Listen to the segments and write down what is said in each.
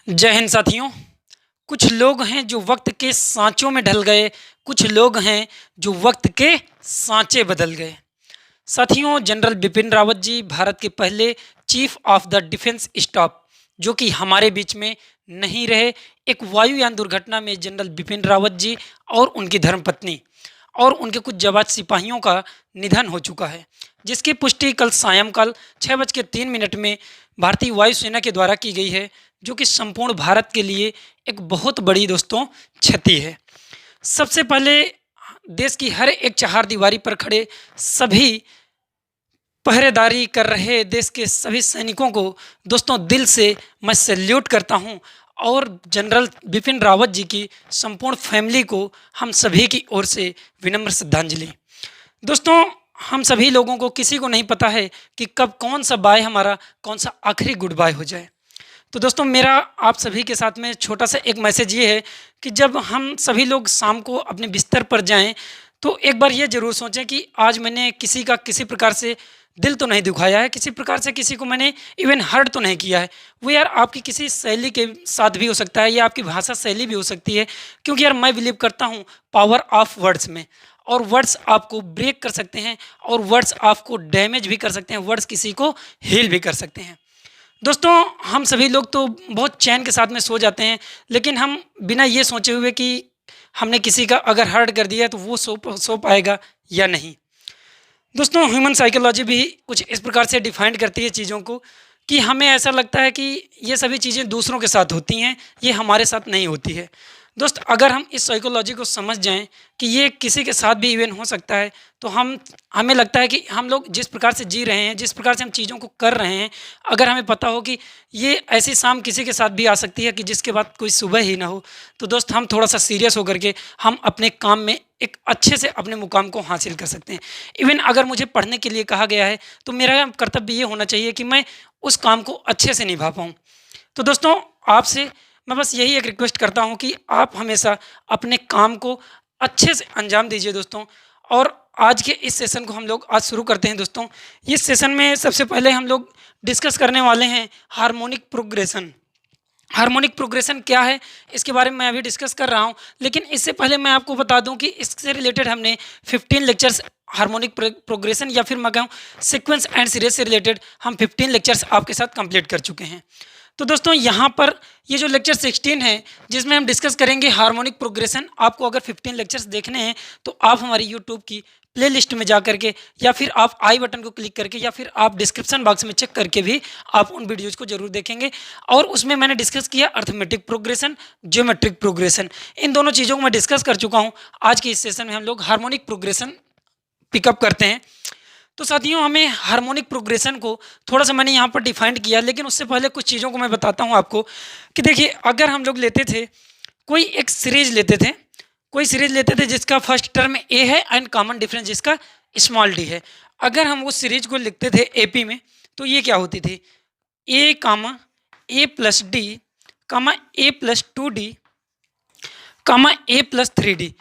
जय हिंद साथियों। कुछ लोग हैं जो वक्त के सांचों में ढल गए, कुछ लोग हैं जो वक्त के सांचे बदल गए। साथियों, जनरल बिपिन रावत जी भारत के पहले chief of the defence staff जो कि हमारे बीच में नहीं रहे। एक वायुयान दुर्घटना में जनरल बिपिन रावत जी और उनकी धर्मपत्नी और उनके कुछ जाबाज सिपाहियों का निधन हो चुका है, जिसकी पुष्टि कल सायंकाल 6:03 में भारतीय वायुसेना के द्वारा की गई है, जो कि संपूर्ण भारत के लिए एक बहुत बड़ी दोस्तों क्षति है। सबसे पहले देश की हर एक चहारदीवारी पर खड़े सभी पहरेदारी कर रहे देश के सभी सैनिकों को दोस्तों दिल से मैं सैल्यूट करता हूं, और जनरल बिपिन रावत जी की संपूर्ण फैमिली को हम सभी की ओर से विनम्र श्रद्धांजलि। दोस्तों, हम सभी लोगों को किसी को नहीं पता है कि कब कौन सा बाय हमारा कौन सा आखिरी गुड बाय हो जाए। तो दोस्तों, मेरा आप सभी के साथ में छोटा सा एक मैसेज ये है कि जब हम सभी लोग शाम को अपने बिस्तर पर जाएं तो एक बार ये ज़रूर सोचें कि आज मैंने किसी का किसी प्रकार से दिल तो नहीं दुखाया है, किसी प्रकार से किसी को मैंने इवन हर्ट तो नहीं किया है। वो यार आपकी किसी शैली के साथ भी हो सकता है या आपकी भाषा शैली भी हो सकती है, क्योंकि यार मैं बिलीव करता हूँ पावर ऑफ वर्ड्स में, और वर्ड्स आपको ब्रेक कर सकते हैं और वर्ड्स आपको डैमेज भी कर सकते हैं, वर्ड्स किसी को हील भी कर सकते हैं। दोस्तों, हम सभी लोग तो बहुत चैन के साथ में सो जाते हैं, लेकिन हम बिना ये सोचे हुए कि हमने किसी का अगर हर्ट कर दिया तो वो सो पाएगा या नहीं। दोस्तों, ह्यूमन साइकोलॉजी भी कुछ इस प्रकार से डिफाइन करती है चीज़ों को कि हमें ऐसा लगता है कि ये सभी चीज़ें दूसरों के साथ होती हैं, ये हमारे साथ नहीं होती है। दोस्त, अगर हम इस साइकोलॉजी को समझ जाएं कि ये किसी के साथ भी इवन हो सकता है, तो हमें लगता है कि हम लोग जिस प्रकार से जी रहे हैं, जिस प्रकार से हम चीज़ों को कर रहे हैं, अगर हमें पता हो कि ये ऐसी शाम किसी के साथ भी आ सकती है कि जिसके बाद कोई सुबह ही ना हो, तो दोस्त हम थोड़ा सा सीरियस होकर के हम अपने काम में एक अच्छे से अपने मुकाम को हासिल कर सकते हैं। इवन अगर मुझे पढ़ने के लिए कहा गया है तो मेरा कर्तव्य ये होना चाहिए कि मैं उस काम को अच्छे से निभा पाऊँ। तो दोस्तों, आपसे मैं बस यही एक रिक्वेस्ट करता हूँ कि आप हमेशा अपने काम को अच्छे से अंजाम दीजिए दोस्तों। और आज के इस सेशन को हम लोग आज शुरू करते हैं दोस्तों। इस सेशन में सबसे पहले हम लोग डिस्कस करने वाले हैं हार्मोनिक प्रोग्रेशन। हार्मोनिक प्रोग्रेशन क्या है, इसके बारे में मैं अभी डिस्कस कर रहा हूँ, लेकिन इससे पहले मैं आपको बता दूं कि इससे रिलेटेड हमने 15 लेक्चर्स हार्मोनिक प्रोग्रेशन या फिर मैं कहूँ सीक्वेंस एंड सीरीज से रिलेटेड हम 15 लेक्चर्स आपके साथ कंप्लीट कर चुके हैं। तो दोस्तों, यहाँ पर ये जो लेक्चर 16 है जिसमें हम डिस्कस करेंगे हार्मोनिक प्रोग्रेशन, आपको अगर 15 लेक्चर्स देखने हैं तो आप हमारी यूट्यूब की प्ले लिस्ट में जा करके या फिर आप आई बटन को क्लिक करके या फिर आप डिस्क्रिप्शन बॉक्स में चेक करके भी आप उन वीडियोज़ को जरूर देखेंगे। और उसमें मैंने डिस्कस किया अर्थमेटिक प्रोग्रेशन, ज्योमेट्रिक प्रोग्रेशन, इन दोनों चीज़ों को मैं डिस्कस कर चुका हूँ। आज की इस सेशन में हम लोग हार्मोनिक प्रोग्रेशन पिकअप करते हैं। तो साथियों, हमें हार्मोनिक प्रोग्रेशन को थोड़ा सा मैंने यहाँ पर डिफाइंड किया, लेकिन उससे पहले कुछ चीज़ों को मैं बताता हूँ आपको कि देखिए, अगर हम लोग लेते थे कोई एक सीरीज लेते थे जिसका फर्स्ट टर्म ए है एंड कॉमन डिफरेंस जिसका स्मॉल डी है। अगर हम उस सीरीज को लिखते थे एपी में, तो ये क्या होती थी, ए कामा ए प्लस डी कामा ए प्लस 2d कामा ए प्लस 3d।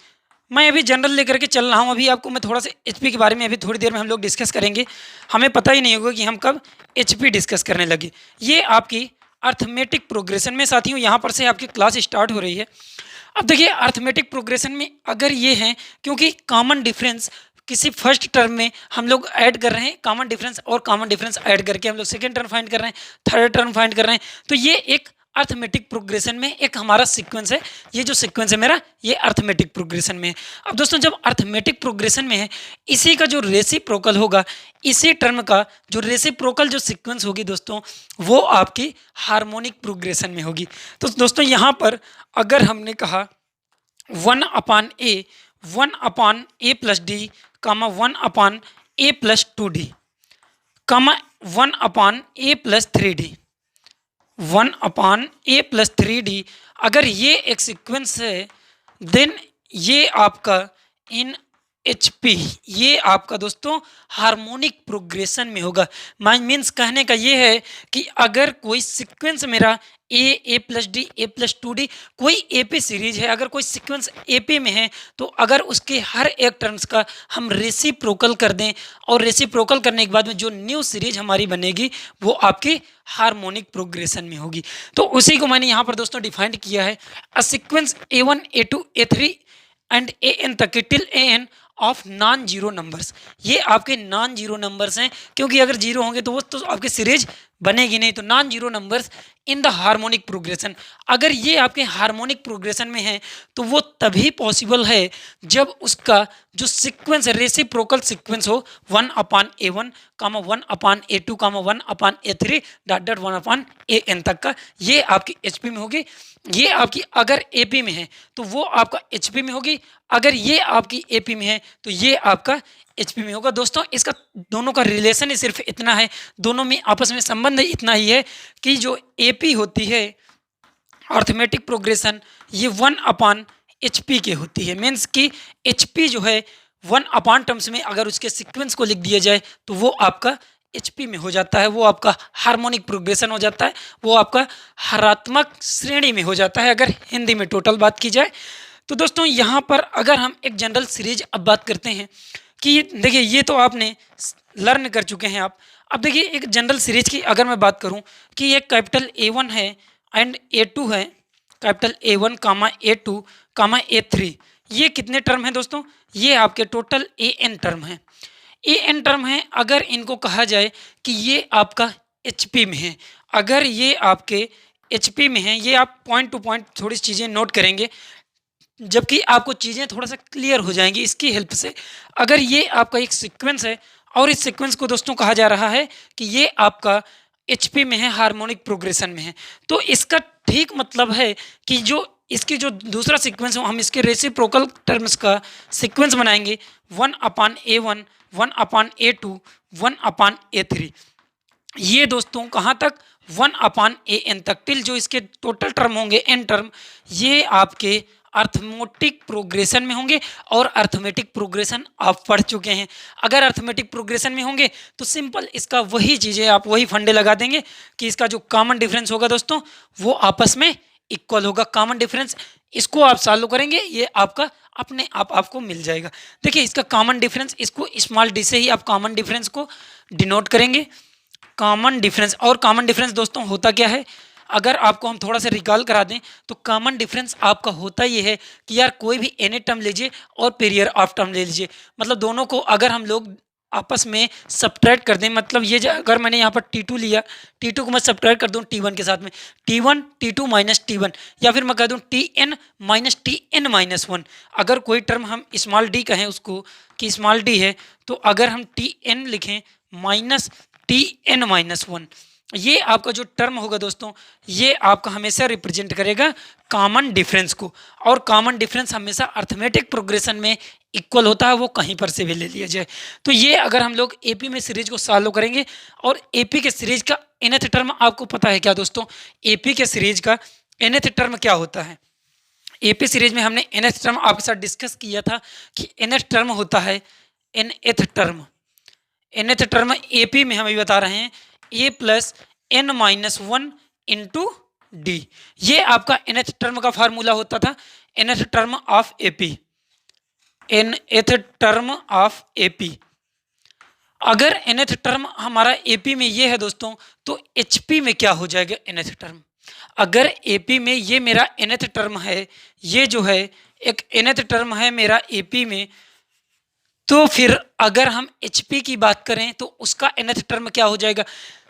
मैं अभी जनरल लेकर के चल रहा हूँ। अभी आपको मैं थोड़ा सा एचपी के बारे में अभी थोड़ी देर में हम लोग डिस्कस करेंगे। हमें पता ही नहीं होगा कि हम कब एचपी डिस्कस करने लगे। ये आपकी अर्थमेटिक प्रोग्रेशन में साथियों यहाँ पर से आपकी क्लास स्टार्ट हो रही है। अब देखिए, अर्थमेटिक प्रोग्रेशन में अगर ये है, क्योंकि कॉमन डिफरेंस किसी फर्स्ट टर्म में हम लोग ऐड कर रहे हैं, कॉमन डिफरेंस और कॉमन डिफरेंस ऐड करके हम लोग सेकेंड टर्म फाइंड कर रहे हैं, थर्ड टर्म फाइंड कर रहे हैं, तो ये एक अर्थमेटिक प्रोग्रेशन में एक हमारा सीक्वेंस है। ये जो सीक्वेंस है मेरा, ये अर्थमेटिक प्रोग्रेशन में है। अब दोस्तों, जब अर्थमेटिक प्रोग्रेशन में है, इसी का जो रेसिप्रोकल होगा, इसी टर्म का जो रेसिप्रोकल जो सीक्वेंस होगी दोस्तों, वो आपकी हार्मोनिक प्रोग्रेशन में होगी। तो दोस्तों, यहाँ पर अगर हमने कहा 1/a प्लस डी कामा 1/a प्लस 2d कामा 1/a plus 3d 1/a plus 3d, अगर ये एक सीक्वेंस है, देन ये आपका इन HP, ये आपका दोस्तों हार्मोनिक प्रोग्रेशन में होगा। मीन्स कहने का ये है कि अगर कोई सीक्वेंस मेरा A plus D A plus two D कोई एपी सीरीज है, अगर कोई सीक्वेंस एपी में है, तो अगर उसके हर एक टर्म्स का हम रेसिप्रोकल कर दें और रेसिप्रोकल करने के बाद में जो न्यू सीरीज हमारी बनेगी वो आपकी हार्मोनिक प्रोग्रेशन में होगी। तो उसी को मैंने यहाँ पर दोस्तों डिफाइंड किया है, a sequence A1 A2 A3 and AN तक के till AN of non zero numbers. ये आपके नॉन जीरो नंबर्स हैं, क्योंकि अगर जीरो होंगे तो वो तो आपके सीरीज बनेगी नहीं। तो non zero numbers in the harmonic progression, अगर ये आपके हार्मोनिक प्रोग्रेशन में है तो वो तभी पॉसिबल है जब उसका जो सीक्वेंस है रेसिप्रोकल सीक्वेंस हो 1/A1 1/A2 1/A3 dot dot 1/AN तक का, ये आपकी HP में होगी। ये आपकी अगर AP में है तो वो आपका HP में होगी, अगर ये आपकी AP में है तो ये आपका HP में होगा। दोस्तों इसका दोनों का रिलेशन ही सिर्फ इतना है, दोनों में आपस में संबंध इतना ही है कि जो AP होती है अर्थमेटिक प्रोग्रेशन, ये 1/HP के होती है। मीन्स कि HP जो है 1 टर्म्स में अगर उसके सीक्वेंस को लिख दिया जाए तो वो आपका HP में हो जाता है, वो आपका हार्मोनिक प्रोग्रेशन हो जाता है, वो आपका हरात्मक श्रेणी में हो जाता है अगर हिंदी में टोटल बात की जाए। तो दोस्तों यहाँ पर अगर हम एक जनरल सीरीज अब बात करते हैं कि देखिए ये तो आपने लर्न कर चुके हैं आप। अब देखिए एक जनरल सीरीज की अगर मैं बात करूं कि ये कैपिटल A1 है एंड A2 है, कैपिटल A1 A2 A3, ये कितने टर्म हैं दोस्तों? ये आपके टोटल AN टर्म हैं। AN टर्म है, अगर इनको कहा जाए कि ये आपका HP में है, अगर ये आपके HP में है, ये आप पॉइंट टू पॉइंट थोड़ी चीज़ें नोट करेंगे जबकि आपको चीज़ें थोड़ा सा क्लियर हो जाएंगी इसकी हेल्प से। अगर ये आपका एक सीक्वेंस है और इस सीक्वेंस को दोस्तों कहा जा रहा है कि ये आपका HP में है, हार्मोनिक प्रोग्रेशन में है, तो इसका ठीक मतलब है कि जो इसकी जो दूसरा सीक्वेंस हो हम इसके रेसिप्रोकल टर्म्स का सीक्वेंस बनाएंगे 1/A1 1/A2 1/A3। ये दोस्तों कहाँ तक? 1/AN तक, टिल जो इसके टोटल टर्म होंगे N टर्म, ये आपके अर्थमेटिक प्रोग्रेशन में होंगे। और अर्थमेटिक प्रोग्रेशन आप पढ़ चुके हैं, अगर अर्थमेटिक प्रोग्रेशन में होंगे तो सिंपल इसका वही चीज़ें आप वही फंडे लगा देंगे कि इसका जो कॉमन डिफरेंस होगा दोस्तों वो आपस में इक्वल होगा। कॉमन डिफरेंस इसको आप सॉल्व करेंगे, ये आपका अपने आप आपको मिल जाएगा। देखिए इसका कॉमन डिफरेंस, इसको स्मॉल डी से ही आप कॉमन डिफरेंस को डिनोट करेंगे। कॉमन डिफरेंस, और कॉमन डिफरेंस दोस्तों होता क्या है, अगर आपको हम थोड़ा सा रिकॉल करा दें तो कॉमन डिफरेंस आपका होता ये है कि यार कोई भी एन टर्म लीजिए और पेरियर ऑफ टर्म ले लीजिए, मतलब दोनों को अगर हम लोग आपस में सब्ट्रैक्ट कर दें, मतलब ये अगर मैंने यहाँ पर T2 लिया, T2 को मैं सब्ट्रैक्ट कर दूँ T1 के साथ में, T1 T2 माइनस T1, या फिर मैं कह दूँ TN माइनस TN-1। अगर कोई टर्म हम स्मॉल डी कहें उसको कि स्मॉल डी है, तो अगर हम TN लिखें माइनस TN-1, ये आपका जो टर्म होगा दोस्तों ये आपका हमेशा रिप्रेजेंट करेगा कॉमन डिफरेंस को। और कॉमन डिफरेंस हमेशा अर्थमेटिक प्रोग्रेशन में इक्वल होता है, वो कहीं पर से भी ले लिया जाए। तो ये अगर हम लोग AP में सीरीज को सॉल्व करेंगे, और AP के सीरीज का nth टर्म आपको पता है क्या दोस्तों? AP के सीरीज का nth टर्म क्या होता है? AP सीरीज में हमने nth टर्म आपके साथ डिस्कस किया था कि nth टर्म होता है nth term. nth term AP में हम अभी बता रहे हैं A plus N-1 into D, ये आपका nth टर्म का फार्मूला होता था, nth term of AP, nth term of AP। अगर nth टर्म हमारा AP में ये है दोस्तों, तो HP में क्या हो जाएगा nth टर्म? अगर AP में ये मेरा nth टर्म है, ये जो है एक nth टर्म है मेरा AP में, तो फिर अगर हम HP की बात करें तो उसका nth टर्म क्या हो जाएगा?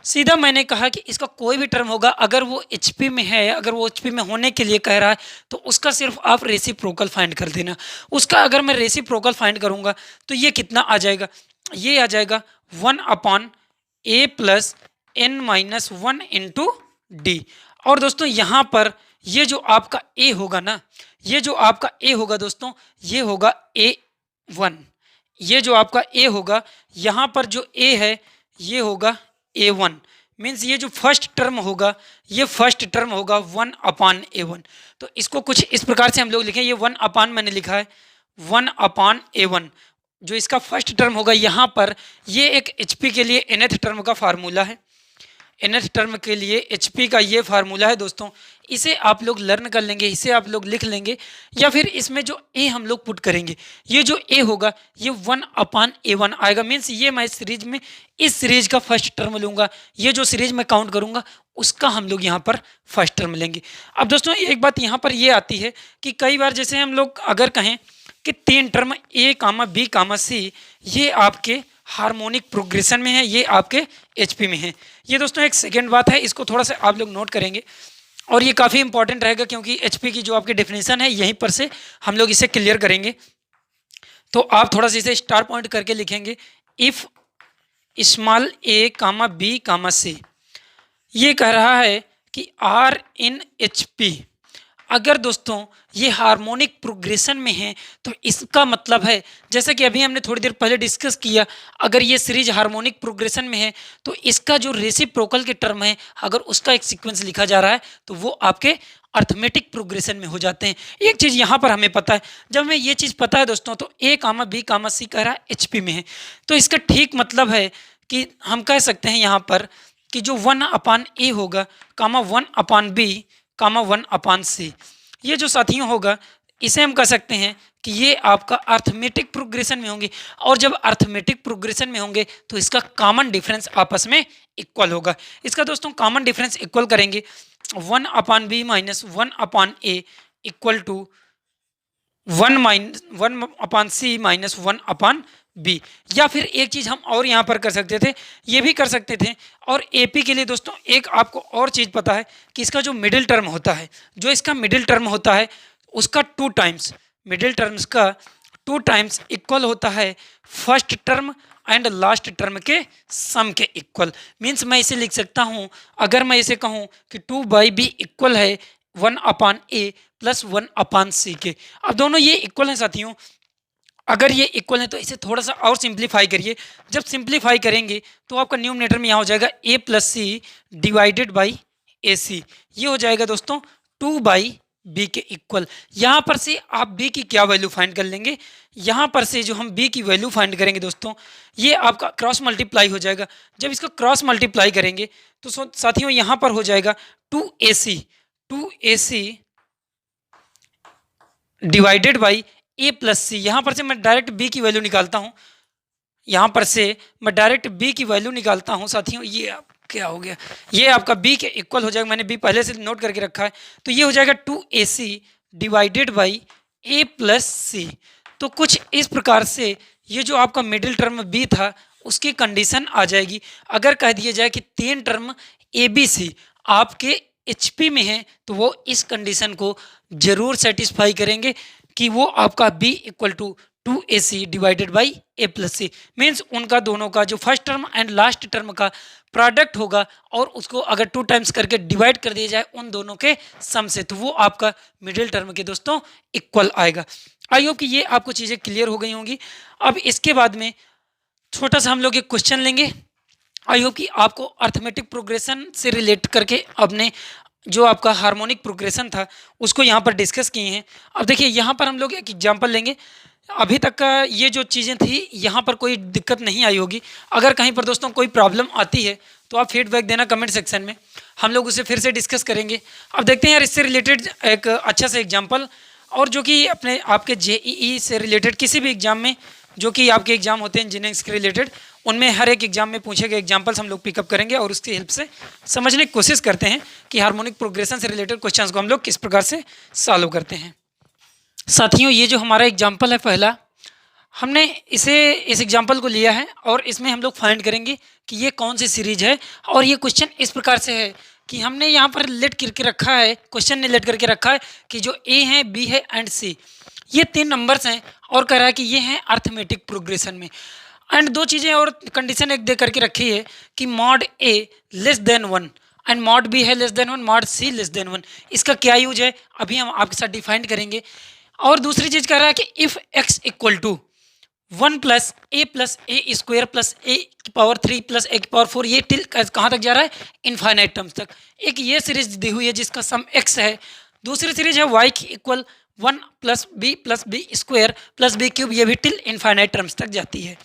सीधा मैंने कहा कि इसका कोई भी टर्म होगा अगर वो HP में है, अगर वो HP में होने के लिए कह रहा है तो उसका सिर्फ आप रेसिप्रोकल फाइंड कर देना। उसका अगर मैं रेसिप्रोकल फाइंड करूंगा तो ये कितना आ जाएगा? ये आ जाएगा 1/A plus N-1 into D. और दोस्तों यहाँ पर ये जो आपका A होगा ना, ये जो आपका A होगा दोस्तों, ये होगा A1। ये जो आपका A होगा, यहाँ पर जो A है ये होगा A1। मीन्स ये जो फर्स्ट टर्म होगा ये फर्स्ट टर्म होगा 1/A1। तो इसको कुछ इस प्रकार से हम लोग लिखें, ये 1 मैंने लिखा है 1/A1, जो इसका फर्स्ट टर्म होगा यहाँ पर, ये एक HP के लिए nth टर्म का फार्मूला है। nth टर्म के लिए HP का ये फार्मूला है दोस्तों, इसे आप लोग लर्न कर लेंगे, इसे आप लोग लिख लेंगे, या फिर इसमें जो A हम लोग पुट करेंगे, ये जो A होगा ये 1/A1 आएगा। मीन्स ये मैं सीरीज में इस सीरीज का फर्स्ट टर्म लूँगा, ये जो सीरीज मैं काउंट करूँगा उसका हम लोग यहाँ पर फर्स्ट टर्म लेंगे। अब दोस्तों एक बात यहाँ पर ये आती है कि कई बार जैसे हम लोग अगर कहें कि 3 टर्म A, B, C ये आपके हार्मोनिक प्रोग्रेशन में है, ये आपके HP में है। ये दोस्तों एक सेकेंड बात है, इसको थोड़ा सा आप लोग नोट करेंगे और ये काफ़ी इंपॉर्टेंट रहेगा, क्योंकि HP की जो आपकी डेफिनेशन है यहीं पर से हम लोग इसे क्लियर करेंगे। तो आप थोड़ा सा इसे स्टार पॉइंट करके लिखेंगे, if small A, B, C ये कह रहा है कि R in HP, अगर दोस्तों ये हार्मोनिक प्रोग्रेशन में है तो इसका मतलब है, जैसा कि अभी हमने थोड़ी देर पहले डिस्कस किया, अगर ये सीरीज हार्मोनिक प्रोग्रेशन में है तो इसका जो रेसिप्रोकल के टर्म है अगर उसका एक सीक्वेंस लिखा जा रहा है तो वो आपके अर्थमेटिक प्रोग्रेशन में हो जाते हैं। एक चीज़ यहाँ पर हमें पता है, जब हमें ये चीज़ पता है दोस्तों तो A, B, C कह रहा है HP में है, तो इसका ठीक मतलब है कि हम कह सकते हैं यहाँ पर कि जो 1/A होगा, 1/B, 1/C, ये जो साथियों होगा इसे हम कह सकते हैं कि ये आपका अर्थमेटिक प्रोग्रेशन में होंगे, और जब अर्थमेटिक प्रोग्रेशन में होंगे तो इसका कॉमन डिफरेंस आपस में इक्वल होगा। इसका दोस्तों कॉमन डिफरेंस इक्वल करेंगे 1/B minus 1/A equal to 1/C minus 1/B। या फिर एक चीज़ हम और यहाँ पर कर सकते थे, ये भी कर सकते थे। और AP के लिए दोस्तों एक आपको और चीज़ पता है कि इसका जो मिडिल टर्म होता है, जो इसका मिडिल टर्म होता है उसका 2 टाइम्स, मिडिल टर्म्स का 2 टाइम्स इक्वल होता है first term and last term के सम के इक्वल। मीन्स मैं इसे लिख सकता हूँ, अगर मैं इसे कहूँ कि 2/B इक्वल है 1/A प्लस 1/C के। अब दोनों ये इक्वल हैं साथियों, अगर ये इक्वल है तो इसे थोड़ा सा और सिंप्लीफाई करिए। जब सिंप्लीफाई करेंगे तो आपका न्यूमरेटर में यहाँ हो जाएगा A plus C divided by AC, ये हो जाएगा दोस्तों 2/B के इक्वल। यहाँ पर से आप B की क्या वैल्यू फाइंड कर लेंगे, यहाँ पर से जो हम B की वैल्यू फाइंड करेंगे दोस्तों, ये आपका क्रॉस मल्टीप्लाई हो जाएगा। जब इसको क्रॉस मल्टीप्लाई करेंगे तो साथियों यहाँ पर हो जाएगा 2AC divided by A plus C। यहाँ पर से मैं डायरेक्ट B की वैल्यू निकालता हूँ, यहाँ पर से मैं डायरेक्ट B की वैल्यू निकालता हूँ साथियों, ये आप क्या हो गया, ये आपका B के इक्वल हो जाएगा। मैंने B पहले से नोट करके रखा है, तो ये हो जाएगा 2AC divided by A plus C। तो कुछ इस प्रकार से ये जो आपका मिडिल टर्म B था उसकी कंडीशन आ जाएगी। अगर कह दिया जाए कि 3 टर्म ABC आपके HP में है तो वो इस कंडीशन को जरूर सेटिस्फाई करेंगे कि वो आपका B equal to 2AC divided by A plus C। Means उनका दोनों का जो first term and last term का प्रोडक्ट होगा और उसको अगर 2 टाइम्स करके डिवाइड कर दिया जाए उन दोनों के सम से, तो वो आपका मिडिल टर्म के दोस्तों इक्वल आएगा। आई होप कि ये आपको चीज़ें क्लियर हो गई होंगी। अब इसके बाद में छोटा सा हम लोग एक क्वेश्चन लेंगे। आई होप कि आपको अर्थमेटिक प्रोग्रेशन से रिलेट करके अपने जो आपका हार्मोनिक प्रोग्रेशन था उसको यहाँ पर डिस्कस किए हैं। अब देखिए यहाँ पर हम लोग एक एग्जांपल लेंगे। अभी तक का ये जो चीज़ें थी यहाँ पर कोई दिक्कत नहीं आई होगी। अगर कहीं पर दोस्तों कोई प्रॉब्लम आती है तो आप फीडबैक देना कमेंट सेक्शन में, हम लोग उसे फिर से डिस्कस करेंगे। अब देखते हैं यार इससे रिलेटेड एक अच्छा सा एग्जाम्पल, और जो कि अपने आपके JEE से रिलेटेड किसी भी एग्जाम में जो कि आपके एग्जाम होते हैं इंजीनियरिंग के रिलेटेड, उनमें हर एक एग्जाम में पूछे गए एग्जाम्पल्स हम लोग पिकअप करेंगे और उसकी हेल्प से समझने की कोशिश करते हैं कि हार्मोनिक प्रोग्रेशन से रिलेटेड क्वेश्चंस को हम लोग किस प्रकार से सॉल्व करते हैं। साथियों ये जो हमारा एग्जाम्पल है पहला, हमने इस एग्जाम्पल को लिया है और इसमें हम लोग फाइंड करेंगे कि ये कौन सी सीरीज है। और ये क्वेश्चन इस प्रकार से है कि हमने यहाँ पर लेट करके रखा है, क्वेश्चन ने लेट करके रखा है कि जो A है, B है एंड C, ये 3 नंबर्स हैं और कह रहा है कि ये हैं अर्थमेटिक प्रोग्रेशन में। एंड 2 चीज़ें और कंडीशन एक दे करके रखी है कि mod A less than 1 and mod B है less than 1, mod C less than 1। इसका क्या यूज है अभी हम आपके साथ डिफाइन करेंगे। और दूसरी चीज़ कह रहा है कि if x equal to 1 plus A square plus A की पावर 3 प्लस A की पावर 4, ये टिल कहाँ तक जा रहा है, इनफाइनाइट टर्म्स तक। एक ये सीरीज दी हुई है जिसका सम x है। दूसरी सीरीज है y की इक्वल 1+b+b² ये भी टिल इनफाइनाइट टर्म्स तक जाती है।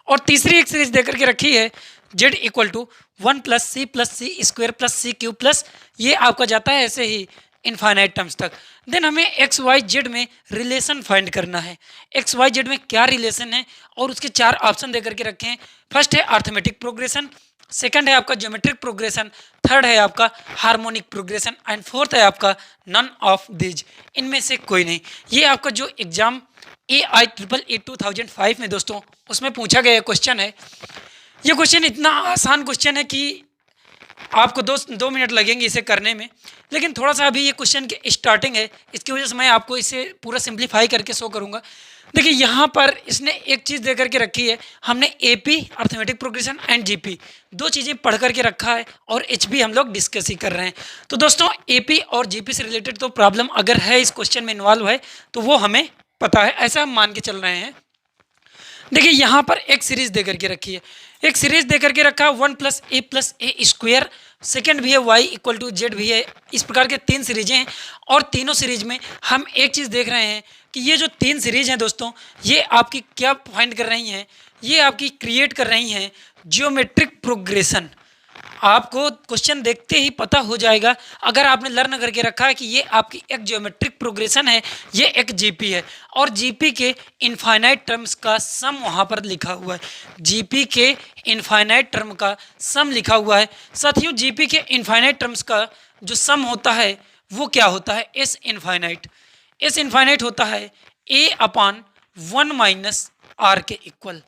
और तीसरी एक सीरीज देकर के रखी है z equal to 1+c+c² plus ये आपका जाता है ऐसे ही इनफाइनाइट टर्म्स तक। देन हमें एक्स वाई जेड में रिलेशन फाइंड करना है। एक्स वाई जेड में क्या रिलेशन है और उसके 4 ऑप्शन देकर के रखे हैं। फर्स्ट है अर्थमेटिक प्रोग्रेशन, सेकंड है आपका ज्योमेट्रिक प्रोग्रेशन, थर्ड है आपका हार्मोनिक प्रोग्रेशन एंड फोर्थ है आपका नन ऑफ दीज, इनमें से कोई नहीं। ये आपका जो एग्जाम AIEEE 2005 में दोस्तों उसमें पूछा गया क्वेश्चन है। ये क्वेश्चन इतना आसान क्वेश्चन है कि आपको 2 मिनट लगेंगे इसे करने में, लेकिन थोड़ा सा अभी ये क्वेश्चन की स्टार्टिंग है, इसकी वजह से मैं आपको इसे पूरा सिंप्लीफाई करके शो करूंगा। देखिए यहाँ पर इसने एक चीज़ दे करके रखी है, हमने AP arithmetic progression and GP 2 चीज़ें पढ़ करके रखा है और HB हम लोग डिस्कस ही कर रहे हैं। तो दोस्तों AP और GP से रिलेटेड तो प्रॉब्लम अगर है इस क्वेश्चन में इन्वॉल्व है तो वो हमें पता है, ऐसा हम मान के चल रहे हैं। देखिए यहाँ पर एक सीरीज दे करके रखी है, एक सीरीज दे करके रखा है 1+a+a², सेकेंड भी है y इक्वल टू जेड भी है। इस प्रकार के 3 सीरीजें हैं और तीनों सीरीज में हम एक चीज़ देख रहे हैं कि ये जो 3 सीरीज हैं दोस्तों ये आपकी क्या फाइंड कर रही हैं, ये आपकी क्रिएट कर रही हैं जियोमेट्रिक प्रोग्रेशन। आपको क्वेश्चन देखते ही पता हो जाएगा अगर आपने लर्न करके रखा है कि ये आपकी एक ज्योमेट्रिक प्रोग्रेशन है, ये एक जीपी है और जीपी के इनफाइनाइट टर्म्स का सम वहाँ पर लिखा हुआ है। जीपी के इनफाइनाइट टर्म का सम लिखा हुआ है। साथियों जीपी के इनफाइनाइट टर्म्स का जो सम होता है वो क्या होता है, एस इनफाइनाइट। एस इनफाइनाइट होता है A/1 - R के इक्वल।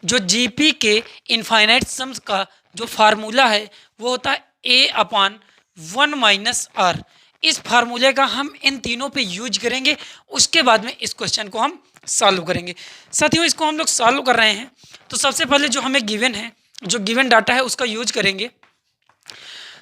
जो जीपी के इनफाइनाइट सम्स का जो फार्मूला है वो होता है A/1 - R। इस फार्मूले का हम इन तीनों पे यूज करेंगे, उसके बाद में इस क्वेश्चन को हम सॉल्व करेंगे। साथियों इसको हम लोग सॉल्व कर रहे हैं तो सबसे पहले जो हमें गिवन है, जो गिवन डाटा है उसका यूज करेंगे।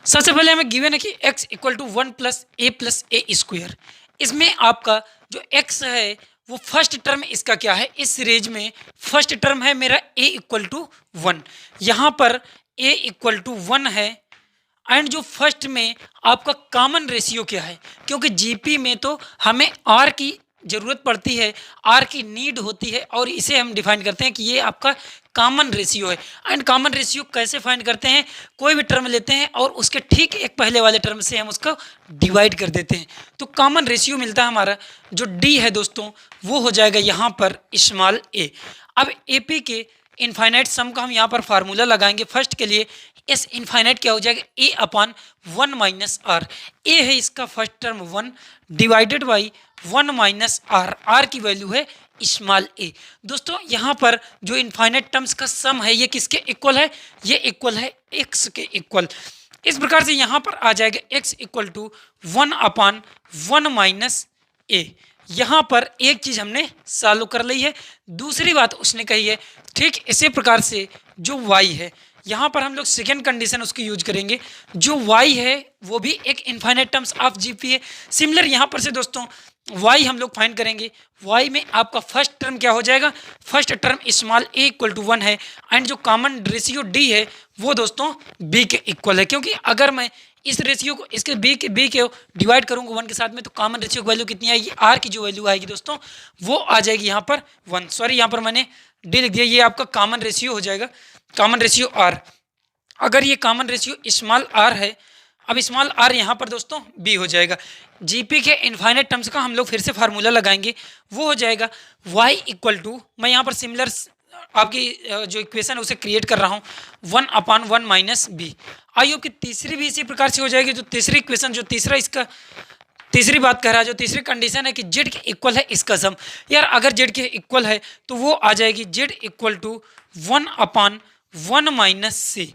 सबसे पहले हमें गिवन है कि x इक्वल टू 1+a+a²। इसमें आपका जो x है वो फर्स्ट टर्म इसका क्या है, इस सीरीज में फर्स्ट टर्म है मेरा a इक्वल टू 1। यहाँ पर a इक्वल टू 1 है एंड जो फर्स्ट में आपका कॉमन रेशियो क्या है, क्योंकि जीपी में तो हमें r की ज़रूरत पड़ती है, r की नीड होती है और इसे हम डिफाइन करते हैं कि ये आपका कॉमन रेशियो है। एंड कॉमन रेशियो कैसे फाइंड करते हैं, कोई भी टर्म लेते हैं और उसके ठीक एक पहले वाले टर्म से हम उसको डिवाइड कर देते हैं तो कॉमन रेशियो मिलता है हमारा। जो d है दोस्तों वो हो जाएगा यहाँ पर स्मॉल a। अब AP के इनफाइनाइट सम का हम यहाँ पर फार्मूला लगाएंगे। फर्स्ट के लिए एस इनफाइनाइट क्या हो जाएगा, A/1 - R। a है इसका first term 1 divided by 1 - R। R की वैल्यू है स्मॉल a। दोस्तों यहाँ पर जो इनफाइनाइट टर्म्स का सम है ये किसके इक्वल है, ये इक्वल है x के इक्वल। इस प्रकार से यहाँ पर आ जाएगा x इक्वल टू 1/1 - a। यहाँ पर एक चीज़ हमने सॉल्व कर ली है। दूसरी बात उसने कही है ठीक इसी प्रकार से जो y है, यहाँ पर हम लोग सेकेंड कंडीशन उसकी यूज करेंगे। जो y है वो भी एक इनफाइनाइट टर्म्स ऑफ जीपी है। सिमिलर यहाँ पर से दोस्तों y हम लोग फाइंड करेंगे। y में आपका फर्स्ट टर्म क्या हो जाएगा, first term small a equal to 1 है एंड जो कॉमन रेशियो d है वो दोस्तों b के इक्वल है। क्योंकि अगर मैं इस रेशियो को इसके b के डिवाइड करूंगा 1 के साथ में तो कॉमन रेशियो की वैल्यू कितनी आएगी, r की जो वैल्यू आएगी दोस्तों वो आ जाएगी यहाँ पर 1। सॉरी यहाँ पर मैंने d लिख दिया, ये आपका कॉमन रेशियो हो जाएगा, कॉमन रेशियो r। अगर ये कॉमन रेशियो स्मॉल r है, अब स्मॉल r यहाँ पर दोस्तों b हो जाएगा। जीपी के इनफाइनाइट टर्म्स का हम लोग फिर से फार्मूला लगाएंगे, वो हो जाएगा y इक्वल टू, मैं यहाँ पर सिमिलर आपकी जो इक्वेशन है उसे क्रिएट कर रहा हूँ 1/1 - b। आई होप कि तीसरी भी इसी प्रकार से हो जाएगी। जो तीसरी इक्वेशन, जो तीसरा इसका तीसरी बात कह रहा है, जो तीसरी कंडीशन है कि z के इक्वल है इसका सम। यार अगर z के इक्वल है तो वो आ जाएगी z इक्वल टू 1/1 - c।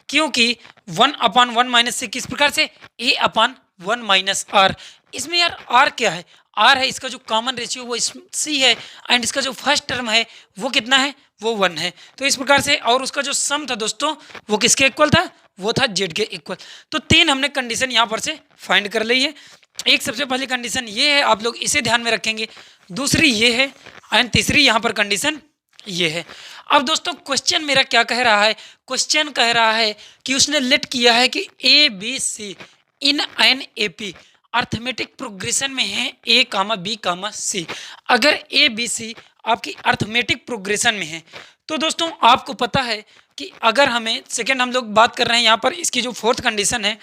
क्योंकि 1/1 - c किस प्रकार से, A/1 - R। इसमें यार R क्या है, R है इसका जो कॉमन रेशियो वो C है एंड इसका जो फर्स्ट टर्म है वो कितना है, वो 1 है। तो इस प्रकार से और उसका जो सम था दोस्तों वो किसके इक्वल था, वो था Z के इक्वल। तो 3 हमने कंडीशन यहाँ पर से फाइंड कर ली है। एक सबसे पहली कंडीशन ये है, आप लोग इसे ध्यान में रखेंगे। दूसरी ये है एंड तीसरी यहाँ पर कंडीशन ये है। अब दोस्तों क्वेश्चन मेरा क्या कह रहा है, क्वेश्चन कह रहा है कि उसने लेट किया है कि A B C in an AP। Arithmetic progression में है ए कामा बी कामा सी। अगर ए बी सी आपकी अर्थमेटिक प्रोग्रेशन में है तो दोस्तों आपको पता है कि अगर हमें सेकेंड हम लोग बात कर रहे हैं यहाँ पर इसकी जो फोर्थ कंडीशन है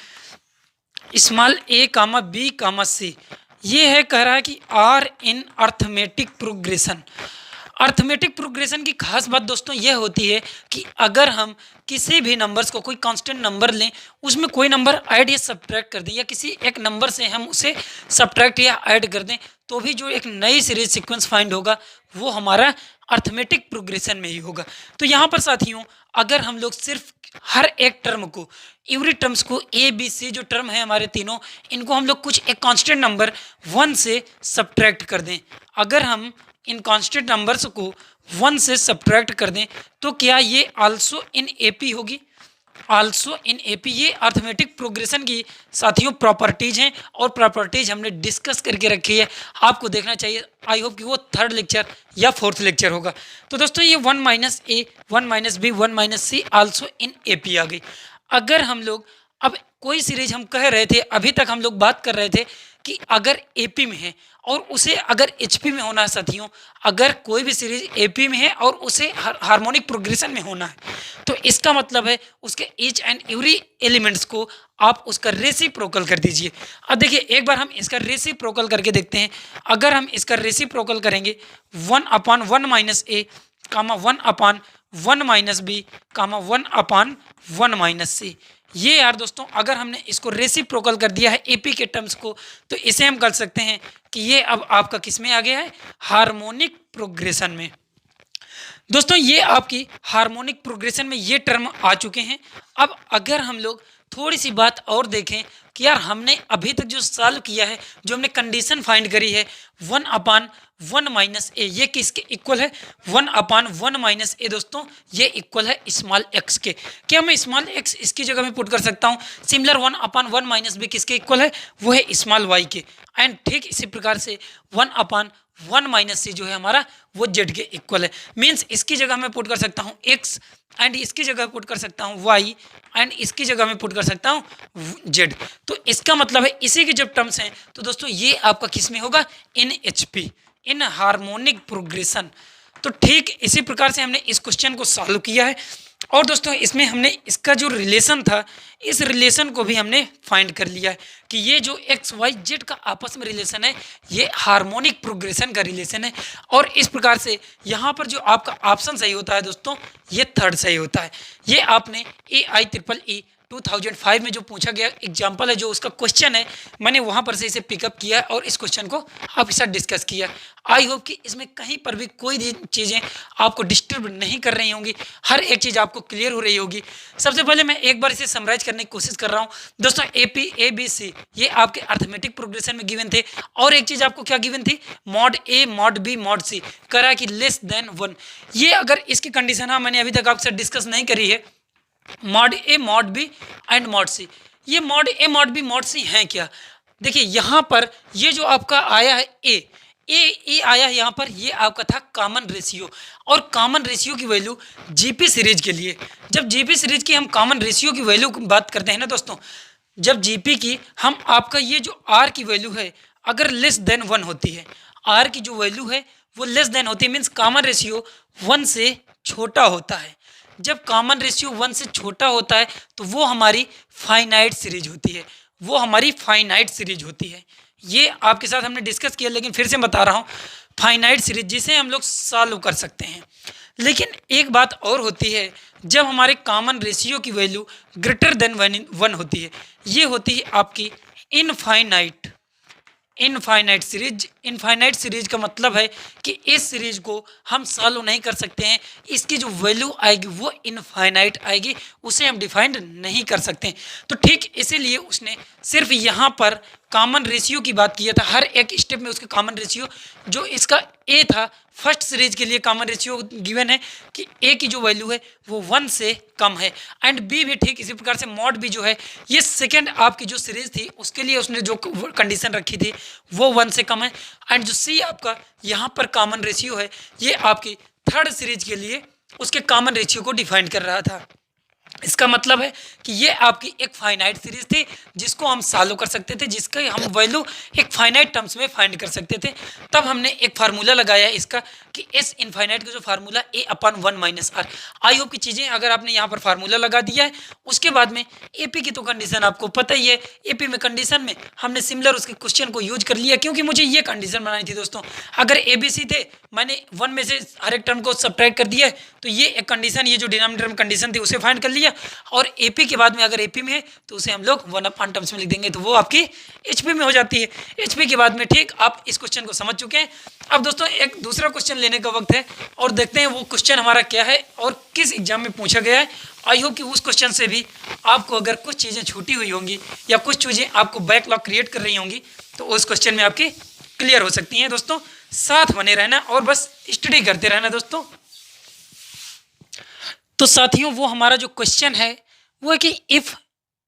small a comma b comma c, ये है कह रहा है कि are in arithmetic progression. Arithmetic progression की खास बात दोस्तों यह होती है कि अगर हम किसी भी नंबर्स को कोई कांस्टेंट नंबर लें, उसमें कोई नंबर ऐड या सब्ट्रैक्ट कर दें या किसी एक नंबर से हम उसे सब्ट्रैक्ट या ऐड कर दें तो भी जो एक नई सीरीज सीक्वेंस फाइंड होगा वो हमारा अर्थमेटिक प्रोग्रेशन में ही होगा। तो यहाँ पर साथियों अगर हम लोग सिर्फ हर एक टर्म को एवरी टर्म्स को ए बी सी जो टर्म है हमारे तीनों, इनको हम लोग कुछ एक कांस्टेंट नंबर 1 से सब्ट्रैक्ट कर दें, अगर हम इन कांस्टेंट नंबर्स को 1 से सब्ट्रैक्ट कर दें तो क्या ये आल्सो इन एपी होगी? Also in AP. ये अर्थमेटिक प्रोग्रेशन की साथियों प्रॉपर्टीज हैं और प्रॉपर्टीज हमने डिस्कस करके रखी है, आपको देखना चाहिए। आई होप कि वो थर्ड लेक्चर या फोर्थ लेक्चर होगा। तो दोस्तों ये 1 minus A 1 minus B 1 minus C also in AP आ गई। अगर हम लोग अब कोई सीरीज हम कह रहे थे, अभी तक हम लोग बात कर रहे थे कि अगर एपी में है और उसे अगर एचपी में होना है साथियों, अगर कोई भी सीरीज एपी में है और उसे हार्मोनिक प्रोग्रेशन में होना है तो इसका मतलब है उसके ईच एंड एवरी एलिमेंट्स को आप उसका रेसिप्रोकल कर दीजिए। अब देखिए एक बार हम इसका रेसिप्रोकल करके देखते हैं। अगर हम इसका रेसिप्रोकल करेंगे 1/1 माइनस ए कामा 1/1 माइनस बी कामा 1/1 माइनस सी, ये यार दोस्तों अगर हमने इसको रेसिप्रोकल कर दिया है एपी के टर्म्स को तो इसे हम कर सकते हैं कि ये अब आपका किस में आ गया है? हार्मोनिक प्रोग्रेशन में। दोस्तों ये आपकी हार्मोनिक प्रोग्रेशन में ये टर्म आ चुके हैं। अब अगर हम लोग थोड़ी सी बात और देखें कि यार हमने अभी तक जो सॉल्व किया है, जो हमने कंडीशन फाइंड करी है 1/1 माइनस ए, ये किसके इक्वल है? 1/1 माइनस ए दोस्तों ये इक्वल है स्मॉल एक्स के। क्या मैं स्मॉल एक्स इसकी जगह में पुट कर सकता हूँ? सिमिलर 1/1 माइनस बी किसके इक्वल है? वो है स्मॉल वाई के। एंड ठीक इसी प्रकार से 1/1 माइनस सी जो है हमारा वो जेड के इक्वल है। मीन्स इसकी जगह मैं पुट कर सकता हूँ एक्स एंड इसकी जगह पुट कर सकता हूँ वाई एंड इसकी जगह में पुट कर सकता हूँ जेड। तो इसका मतलब है इसी के जब टर्म्स हैं तो दोस्तों ये आपका किस में होगा? इन एचपी, इन हार्मोनिक प्रोग्रेशन। तो ठीक इसी प्रकार से हमने इस क्वेश्चन को सॉल्व किया है और दोस्तों इसमें हमने इसका जो रिलेशन था इस रिलेशन को भी हमने फाइंड कर लिया है कि ये जो एक्स वाई जेड का आपस में रिलेशन है ये हार्मोनिक प्रोग्रेशन का रिलेशन है। और इस प्रकार से यहाँ पर जो आपका ऑप्शन सही होता है दोस्तों ये थर्ड सही होता है। ये आपने AIEEE 2005 में जो पूछा गया एग्जाम्पल है, जो उसका क्वेश्चन है, मैंने वहाँ पर से इसे पिकअप किया और इस क्वेश्चन को आपके साथ डिस्कस किया। आई होप कि इसमें कहीं पर भी कोई भी चीज़ें आपको डिस्टर्ब नहीं कर रही होंगी, हर एक चीज़ आपको क्लियर हो रही होगी। सबसे पहले मैं एक बार इसे समराइज करने की कोशिश कर रहा हूँ दोस्तों। AP ABC ये आपके अर्थमेटिक प्रोग्रेशन में गिवन थे और एक चीज़ आपको क्या गिवन थी? Mod A mod B mod C, करा कि लेस देन 1। ये अगर इसकी कंडीशन है मैंने अभी तक आपसे डिस्कस नहीं करी है, mod a mod b and mod c. ये mod a mod b mod c हैं क्या? देखिए यहाँ पर ये जो आपका आया है ए आया है यहाँ पर, ये आपका था कॉमन रेशियो। और कॉमन रेशियो की वैल्यू जीपी सीरीज के लिए, जब जीपी सीरीज की हम कॉमन रेशियो की वैल्यू की बात करते हैं ना दोस्तों, जब जीपी की हम आपका ये जो आर की वैल्यू है अगर लेस देन 1 होती है, आर की जो वैल्यू है वो लेस देन होती है, मीन्स कॉमन रेशियो 1 से छोटा होता है। जब कॉमन रेशियो 1 से छोटा होता है तो वो हमारी फाइनाइट सीरीज होती है, वो हमारी फाइनाइट सीरीज होती है। ये आपके साथ हमने डिस्कस किया लेकिन फिर से बता रहा हूँ, फाइनाइट सीरीज जिसे हम लोग सॉल्व कर सकते हैं। लेकिन एक बात और होती है, जब हमारे कॉमन रेशियो की वैल्यू ग्रेटर देन 1 होती है, ये होती है आपकी इनफाइनाइट सीरीज। इनफाइनाइट सीरीज का मतलब है कि इस सीरीज को हम सॉल्व नहीं कर सकते हैं, इसकी जो वैल्यू आएगी वो इनफाइनाइट आएगी, उसे हम डिफाइंड नहीं कर सकते हैं। तो ठीक इसीलिए उसने सिर्फ यहाँ पर कॉमन रेशियो की बात किया था, हर एक स्टेप में उसके कॉमन रेशियो, जो इसका ए था फर्स्ट सीरीज के लिए कॉमन रेशियो गिवन है कि ए की जो वैल्यू है वो 1 से कम है, एंड बी भी ठीक इसी प्रकार से मॉड बी जो है ये सेकेंड आपकी जो सीरीज थी उसके लिए उसने जो कंडीशन रखी थी वो 1 से कम है, एंड जो सी आपका यहाँ पर कॉमन रेशियो है ये आपकी थर्ड सीरीज के लिए उसके कॉमन रेशियो को डिफाइन कर रहा था। इसका मतलब है कि ये आपकी एक फाइनाइट सीरीज थी जिसको हम सॉल्व कर सकते थे, जिसका हम वैल्यू एक फाइनाइट टर्म्स में फाइंड कर सकते थे। तब हमने एक फार्मूला लगाया इसका कि एस इनफाइनाइट का जो formula a upon 1 minus r. I hope की चीज़ें अगर आपने यहाँ पर फार्मूला लगा दिया है, उसके बाद में एपी की तो कंडीशन आपको पता ही है। एपी में कंडीशन में हमने सिमिलर उसके क्वेश्चन को यूज कर लिया, क्योंकि मुझे ये कंडीशन बनानी थी दोस्तों। अगर ए बी सी थे, मैंने 1 में से हर एक टर्म को सब्ट्रैक्ट कर दिया है, तो ये एक कंडीशन, ये जो डिनोमिनेटर में कंडीशन थी उसे फाइंड कर लिया। और एपी के बाद में अगर एपी में है तो उसे हम लोग 1 अपॉन टर्म्स में लिख देंगे, तो वो आपकी एचपी में हो जाती है। एचपी के बाद में ठीक आप इस क्वेश्चन को समझ चुके हैं। अब दोस्तों एक दूसरा क्वेश्चन लेने का वक्त है और देखते हैं वो क्वेश्चन हमारा क्या है और किस एग्जाम में पूछा गया है। आई होप कि उस क्वेश्चन से भी आपको अगर कुछ चीज़ें छूटी हुई होंगी या कुछ चीज़ें आपको बैकलॉग क्रिएट कर रही होंगी तो उस क्वेश्चन में आपकी क्लियर हो सकती हैं। दोस्तों साथ बने रहना और बस स्टडी करते रहना दोस्तों। तो साथियों वो हमारा जो क्वेश्चन है वो है कि if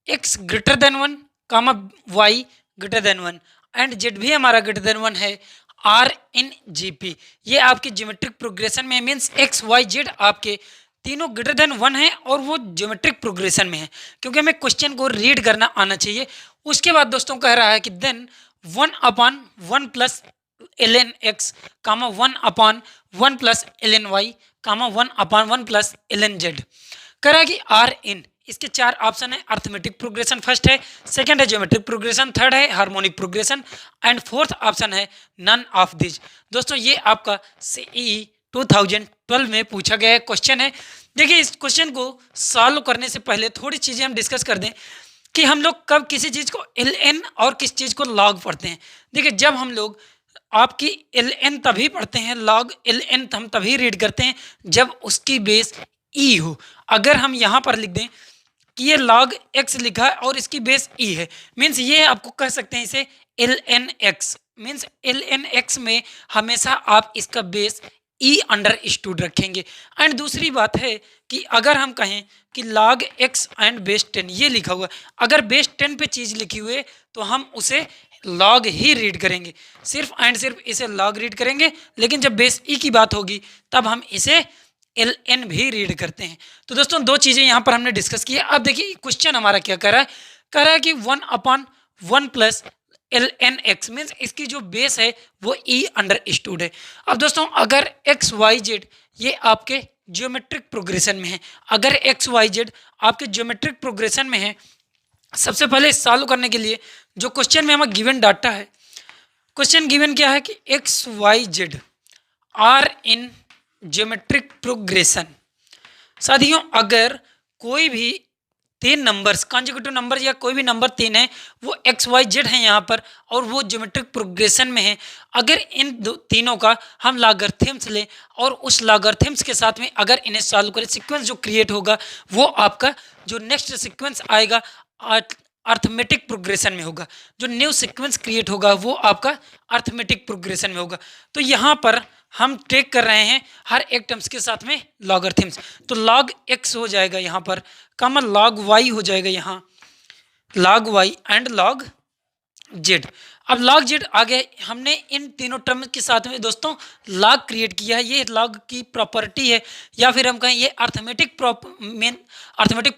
x greater than 1 comma y greater than 1 and z भी हमारा ग्रेटर देन 1 है r इन gp। ये आपकी ज्योमेट्रिक प्रोग्रेशन में मीन्स x y z आपके तीनों ग्रेटर देन 1 है और वो ज्योमेट्रिक प्रोग्रेशन में है, क्योंकि हमें क्वेश्चन को रीड करना आना चाहिए। उसके बाद दोस्तों कह रहा है कि then 1 upon 1 plus ln x comma 1 upon 1 plus ln y comma 1 upon 1 plus ln z। कह रहा है कि r इन, इसके 4 ऑप्शन है। अर्थमेटिक प्रोग्रेशन फर्स्ट है, सेकंड है ज्योमेट्रिक प्रोग्रेशन, थर्ड है harmonic progression and fourth option है नन ऑफ दिस। दोस्तों ये आपका CE 2012 में पूछा गया है क्वेश्चन है। देखिए इस क्वेश्चन को सॉल्व करने से पहले थोड़ी चीज़ें हम डिस्कस कर दें कि हम लोग कब किसी चीज़ को ln और किस चीज़ को log पढ़ते हैं। देखिए जब हम लोग आपकी ln तभी पढ़ते हैं, log ln हम तभी रीड करते हैं जब उसकी बेस e हो। अगर हम यहाँ पर लिख दें कि ये log x लिखा है और इसकी बेस e है, मीन्स ये आपको कह सकते हैं इसे ln x, means ln x में हमेशा आप इसका बेस e अंडर स्टूड रखेंगे। एंड दूसरी बात है कि अगर हम कहें कि log x एंड बेस 10 ये लिखा हुआ है, अगर बेस 10 पे चीज़ लिखी हुई है तो हम उसे log ही रीड करेंगे, सिर्फ एंड सिर्फ इसे log रीड करेंगे। लेकिन जब बेस e की बात होगी तब हम इसे ln भी रीड करते हैं। तो दोस्तों दो चीज़ें यहाँ पर हमने डिस्कस की है। अब देखिए क्वेश्चन हमारा क्या कर रहा है, कह रहा है कि 1 upon 1 plus ln x means इसकी जो बेस है वो e अंडर स्टूड है। अब दोस्तों अगर x y z ये आपके ज्योमेट्रिक प्रोग्रेशन में है, अगर x y z आपके ज्योमेट्रिक प्रोग्रेशन में है, सबसे पहले सॉल्व करने के लिए जो क्वेश्चन में हमें गिवन डाटा है, क्वेश्चन गिवन क्या है कि x y z are in geometric progression. साथियों अगर कोई भी 3 नंबर्स कॉन्जिक्यूटिव नंबर या कोई भी नंबर 3 है वो एक्स वाई जेड है यहाँ पर और वो ज्योमेट्रिक प्रोग्रेशन में है, अगर इन तीनों का हम लॉगरिथम्स लें और उस लॉगरिथम्स के साथ में अगर इन्हें सॉल्व करें, सीक्वेंस जो क्रिएट होगा वो आपका जो नेक्स्ट सीक्वेंस आएगा अर्थमेटिक प्रोग्रेशन में होगा। जो न्यू सीक्वेंस क्रिएट होगा वो आपका अर्थमेटिक प्रोग्रेशन में होगा। तो यहाँ पर हम टेक कर रहे हैं हर एक टर्म्स के साथ में लॉगरिथम्स, तो log x हो जाएगा यहाँ पर, कॉमन log y हो जाएगा यहाँ, log y and log z। अब log z आ गया, हमने इन तीनों टर्म के साथ में दोस्तों log क्रिएट किया है। ये log की प्रॉपर्टी है या फिर हम कहें ये अर्थमेटिक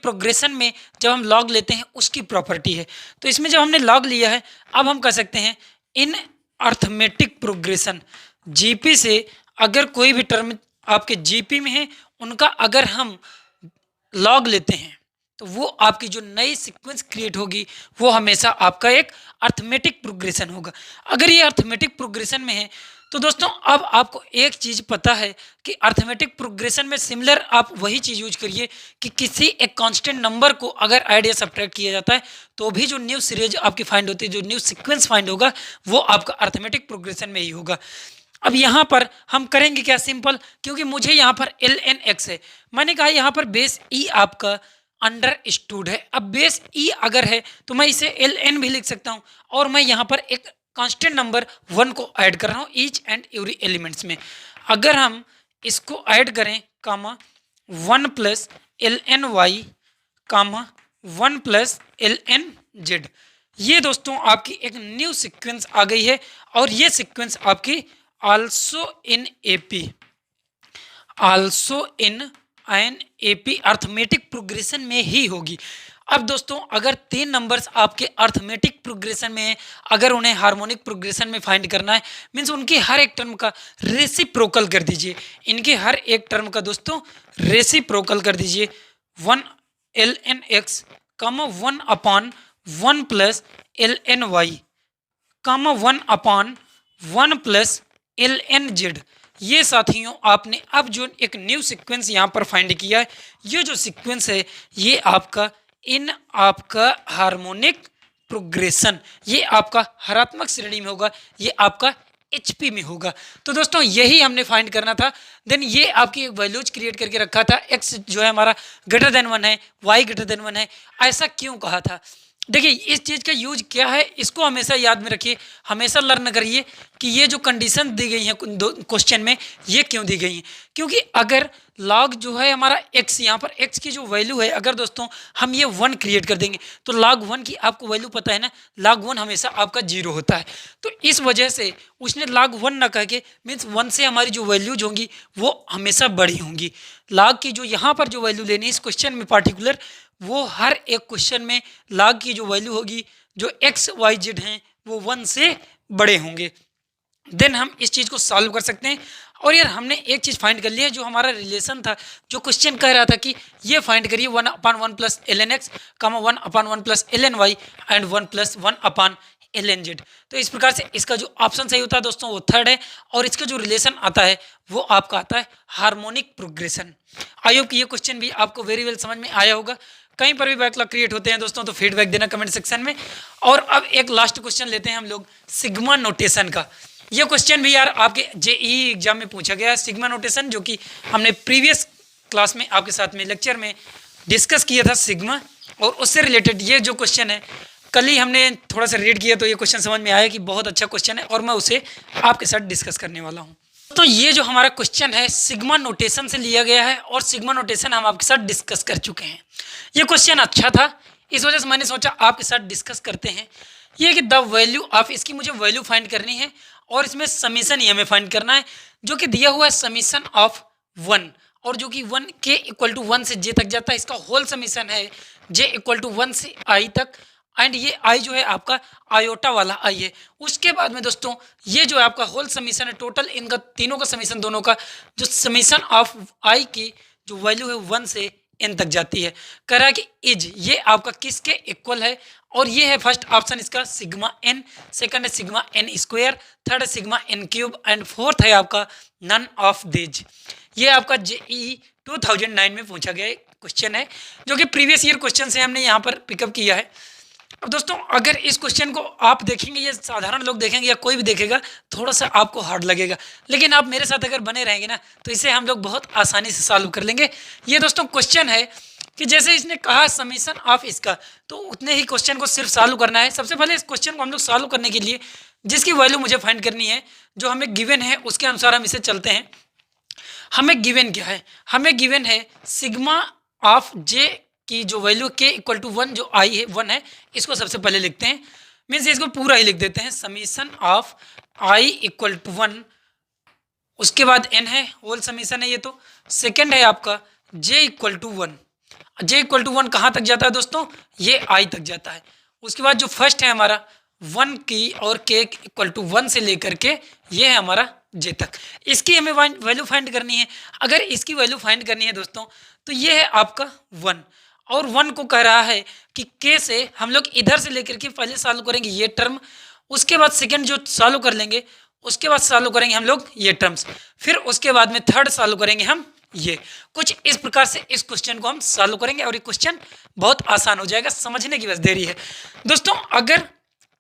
प्रोग्रेशन में जब हम log लेते हैं उसकी प्रॉपर्टी है। तो इसमें जब हमने log लिया है अब हम कह सकते हैं इन अर्थमेटिक प्रोग्रेशन जीपी से अगर कोई भी टर्म आपके जीपी में है उनका अगर हम लॉग लेते हैं तो वो आपकी जो नई सीक्वेंस क्रिएट होगी वो हमेशा आपका एक अर्थमेटिक प्रोग्रेशन होगा। अगर ये अर्थमेटिक प्रोग्रेशन में है तो दोस्तों अब आपको एक चीज़ पता है कि अर्थमेटिक प्रोग्रेशन में सिमिलर आप वही चीज़ यूज करिए कि किसी एक कांस्टेंट नंबर को अगर ऐड या सब्ट्रैक्ट किया जाता है तो भी जो न्यू सीरीज आपकी फाइंड होती है, जो न्यू सीक्वेंस फाइंड होगा वो आपका अर्थमेटिक प्रोग्रेशन में ही होगा। अब यहाँ पर हम करेंगे क्या, सिंपल, क्योंकि मुझे यहाँ पर ln x है, मैंने कहा यहाँ पर बेस e आपका अंडर स्टूड है। अब बेस e अगर है तो मैं इसे ln भी लिख सकता हूँ और मैं यहाँ पर एक कांस्टेंट नंबर 1 को ऐड कर रहा हूँ ईच एंड एवरी एलिमेंट्स में। अगर हम इसको ऐड करें कामा 1 plus ln y comma 1 plus ln z, ये दोस्तों आपकी एक न्यू सीक्वेंस आ गई है और ये सीक्वेंस आपकी also in AP NAP arithmetic progression में ही होगी। अब दोस्तों अगर 3 नंबर्स आपके अर्थमेटिक प्रोग्रेशन में है, अगर उन्हें हार्मोनिक प्रोग्रेशन में फाइंड करना है, मीन्स उनके हर एक टर्म का रेसिप्रोकल कर दीजिए। इनके हर एक टर्म का दोस्तों रेसिप्रोकल कर दीजिए। 1 ln x, 1 upon 1 plus ln y, 1 upon 1 plus ln z। ये साथियों आपने अब जो एक न्यू सीक्वेंस यहाँ पर फाइंड किया है, ये जो सीक्वेंस है ये आपका हार्मोनिक प्रोग्रेशन, ये आपका हरात्मक श्रेणी में होगा, ये आपका HP में होगा। तो दोस्तों यही हमने फाइंड करना था। देन ये आपकी एक वैल्यूज क्रिएट करके रखा था, x जो है हमारा ग्रेटर देन 1 है, y ग्रेटर देन 1 है। ऐसा क्यों कहा था? देखिए इस चीज़ का यूज क्या है, इसको हमेशा याद में रखिए, हमेशा लर्न करिए कि ये जो कंडीशन दी गई है क्वेश्चन में ये क्यों दी गई है। क्योंकि अगर लॉग जो है हमारा x, यहाँ पर x की जो वैल्यू है, अगर दोस्तों हम ये 1 क्रिएट कर देंगे तो log 1 की आपको वैल्यू पता है ना, log 1 हमेशा आपका 0 होता है। तो इस वजह से उसने log 1 ना कह के मीन्स 1 से हमारी जो वैल्यूज होंगी वो हमेशा बड़ी होंगी। log की जो यहाँ पर जो वैल्यू लेनी है इस क्वेश्चन में पार्टिकुलर, वो हर एक क्वेश्चन में log की जो वैल्यू होगी, जो x y z हैं वो 1 से बड़े होंगे। देन हम इस चीज़ को सॉल्व कर सकते हैं। और यार हमने एक चीज़ फाइंड कर ली है, जो हमारा रिलेशन था, जो क्वेश्चन कह रहा था कि ये फाइंड करिए 1 upon 1 plus ln x, 1 upon 1 plus ln y and 1 plus 1 upon ln z। तो इस प्रकार से इसका जो ऑप्शन सही होता है दोस्तों वो थर्ड है, और इसका जो रिलेशन आता है वो आपका आता है हार्मोनिक प्रोग्रेशन। आई होप कि ये क्वेश्चन भी आपको वेरी वेल समझ में आया होगा। कहीं पर भी बैकलॉग क्रिएट होते हैं दोस्तों तो फीडबैक देना कमेंट सेक्शन में। और अब एक लास्ट क्वेश्चन लेते हैं हम लोग सिग्मा नोटेशन का। ये क्वेश्चन भी यार आपके जेईई एग्जाम में पूछा गया है, सिग्मा नोटेशन, जो कि हमने प्रीवियस क्लास में आपके साथ में लेक्चर में डिस्कस किया था सिग्मा, और उससे रिलेटेड ये जो क्वेश्चन है कल ही हमने थोड़ा सा रीड किया तो ये क्वेश्चन समझ में आया कि बहुत अच्छा क्वेश्चन है, और मैं उसे आपके साथ डिस्कस करने वाला हूँ। तो ये जो हमारा क्वेश्चन है सिग्मा नोटेशन से लिया गया है, और सिग्मा नोटेशन हम आपके साथ डिस्कस कर चुके हैं। ये क्वेश्चन अच्छा था, इस वजह से मैंने सोचा आपके साथ डिस्कस करते हैं। ये कि द वैल्यू ऑफ, इसकी मुझे वैल्यू फाइंड करनी है, और इसमें समीशन ही हमें फाइंड करना है, जो कि दिया हुआ है समीशन ऑफ 1, और जो कि 1 k इक्वल टू 1 से j तक जाता है। इसका होल समीशन है j इक्वल टू 1 से i तक, एंड ये i जो है आपका आयोटा वाला i है। उसके बाद में दोस्तों ये जो है आपका होल समीशन है, टोटल इनका तीनों का समीशन, दोनों का जो समीशन ऑफ i की जो वैल्यू है 1 से n तक जाती है। कह रहा है कि इज ये आपका किसके इक्वल है, और ये है फर्स्ट ऑप्शन इसका सिग्मा n, सेकंड है सिग्मा n स्क्वायर, थर्ड है sigma n cube, and fourth है आपका नन ऑफ दीज। ये आपका जेईई 2009 में पूछा गया क्वेश्चन है, जो कि प्रीवियस ईयर क्वेश्चन से हमने यहाँ पर पिकअप किया है। अब दोस्तों अगर इस क्वेश्चन को आप देखेंगे, ये साधारण लोग देखेंगे या कोई भी देखेगा, थोड़ा सा आपको हार्ड लगेगा, लेकिन आप मेरे साथ अगर बने रहेंगे ना तो इसे हम लोग बहुत आसानी से सॉल्व कर लेंगे। ये दोस्तों क्वेश्चन है कि जैसे इसने कहा समीशन ऑफ इसका, तो उतने ही क्वेश्चन को सिर्फ सॉल्व करना है। सबसे पहले इस क्वेश्चन को हम लोग सॉल्व करने के लिए जिसकी वैल्यू मुझे फाइंड करनी है, जो हमें गिवन है उसके अनुसार हम इसे चलते हैं। हमें गिवन क्या है, हमें गिवन है सिग्मा ऑफ जे की जो वैल्यू k इक्वल टू 1, जो i है 1 है, इसको सबसे पहले लिखते हैं, मीन्स इसको पूरा ही लिख देते हैं, summation of i equal to 1, उसके बाद n है, होल समीशन है ये। तो सेकंड है आपका j equal to 1, j equal to 1 कहाँ तक जाता है दोस्तों, ये i तक जाता है। उसके बाद जो फर्स्ट है हमारा 1 की, और k इक्वल टू 1 से लेकर के ये है हमारा j तक, इसकी हमें वैल्यू फाइंड करनी है। अगर इसकी वैल्यू फाइंड करनी है दोस्तों तो ये है आपका 1, और 1 को कह रहा है कि k से हम लोग इधर से लेकर के पहले सॉल्व करेंगे ये टर्म, उसके बाद सेकंड जो सॉल्व कर लेंगे, उसके बाद सॉल्व करेंगे हम लोग ये टर्म्स, फिर उसके बाद में थर्ड सॉल्व करेंगे हम ये। कुछ इस प्रकार से इस क्वेश्चन को हम सॉल्व करेंगे, और ये क्वेश्चन बहुत आसान हो जाएगा, समझने की बस देरी है दोस्तों। अगर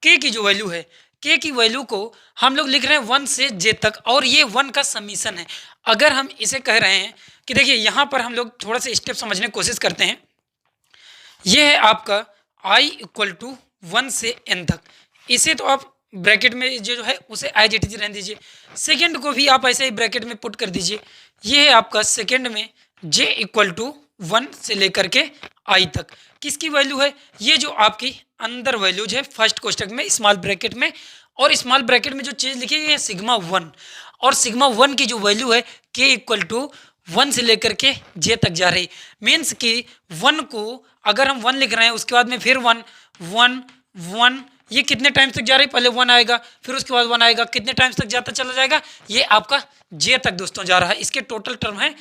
k की जो वैल्यू है, k की वैल्यू को हम लोग लिख रहे हैं 1 से j तक, और ये 1 का समीशन है। अगर हम इसे कह रहे हैं कि देखिए यहाँ पर हम लोग थोड़ा सा स्टेप समझने की कोशिश करते हैं। ये है आपका i इक्वल टू 1 से n तक, इसे तो आप ब्रैकेट में जो है उसे एज इट इज रहने दीजिए, सेकेंड को भी आप ऐसे ही ब्रैकेट में पुट कर दीजिए। ये है आपका सेकेंड में j इक्वल टू 1 से लेकर के i तक, किसकी वैल्यू है, ये जो आपकी अंदर वैल्यूज है फर्स्ट कोष्टक में स्मॉल ब्रैकेट में, और स्मॉल ब्रैकेट में जो चीज़ लिखी है ये सिग्मा 1, और सिग्मा 1 की जो वैल्यू है k इक्वल टू वन से लेकर के जे तक जा रही। मीन्स कि वन को अगर हम वन लिख रहे हैं उसके बाद में फिर वन वन वन, ये कितने टाइम्स तक जा रही है, पहले वन आएगा फिर उसके बाद वन आएगा, कितने टाइम्स तक जाता चला जाएगा, ये आपका जे तक दोस्तों जा रहा है। इसके टोटल टर्म है,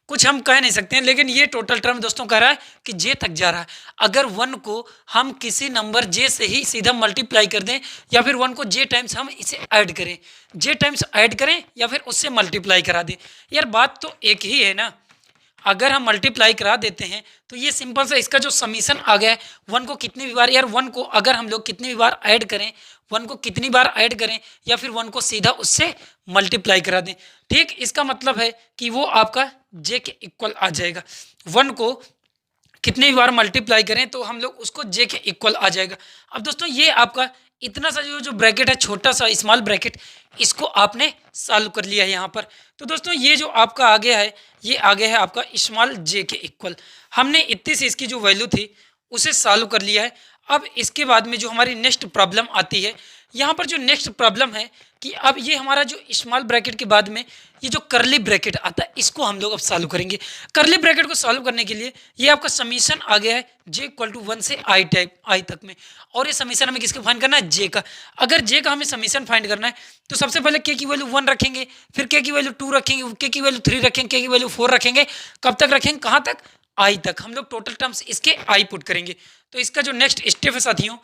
कुछ हम कह नहीं सकते हैं, लेकिन ये टोटल टर्म दोस्तों कह रहा है कि जे तक जा रहा है। अगर वन को हम किसी नंबर जे से ही सीधा मल्टीप्लाई कर दें या फिर वन को जे टाइम्स हम इसे ऐड करें, जे टाइम्स ऐड करें या फिर उससे मल्टीप्लाई करा दें, यार बात तो एक ही है ना। अगर हम मल्टीप्लाई करा देते हैं तो ये सिंपल सा इसका जो समीशन आ गया है, वन को कितनी भी बार, यार वन को अगर हम लोग कितनी भी बार ऐड करें, वन को कितनी बार ऐड करें या फिर वन को सीधा उससे मल्टीप्लाई करा दें, ठीक, इसका मतलब है कि वो आपका जे के इक्वल आ जाएगा। वन को कितनी बार मल्टीप्लाई करें तो हम लोग उसको जे के इक्वल आ जाएगा। अब दोस्तों ये आपका इतना सा जो ब्रैकेट है, छोटा सा स्मॉल ब्रैकेट, इसको आपने सॉल्व कर लिया है यहाँ पर। तो दोस्तों ये जो आपका आ गया है, ये आ गया है आपका स्मॉल जे के इक्वल। हमने इतनी सी इसकी जो वैल्यू थी उसे सॉल्व कर लिया है। अब इसके बाद में जो हमारी नेक्स्ट प्रॉब्लम आती है, यहाँ पर जो नेक्स्ट प्रॉब्लम है कि अब ये हमारा जो स्मॉल ब्रैकेट के बाद में ये जो करली ब्रैकेट आता है, इसको हम लोग अब सॉल्व करेंगे। करली ब्रैकेट को सॉल्व करने के लिए ये आपका समीशन आ गया है जे इक्वल टू 1 से आई तक में, और ये समीशन हमें किसका फाइंड करना है, जे का। अगर जे का हमें समीशन फाइंड करना है तो सबसे पहले के की वैल्यू 1 रखेंगे, फिर के की वैल्यू 2 रखेंगे, के की वैल्यू 3 रखेंगे, के की वैल्यू 4 रखेंगे। कब तक रखेंगे, कहाँ तक, आई तक। हम लोग टोटल टर्म्स इसके आई पुट करेंगे। तो इसका जो नेक्स्ट स्टेप है साथियों,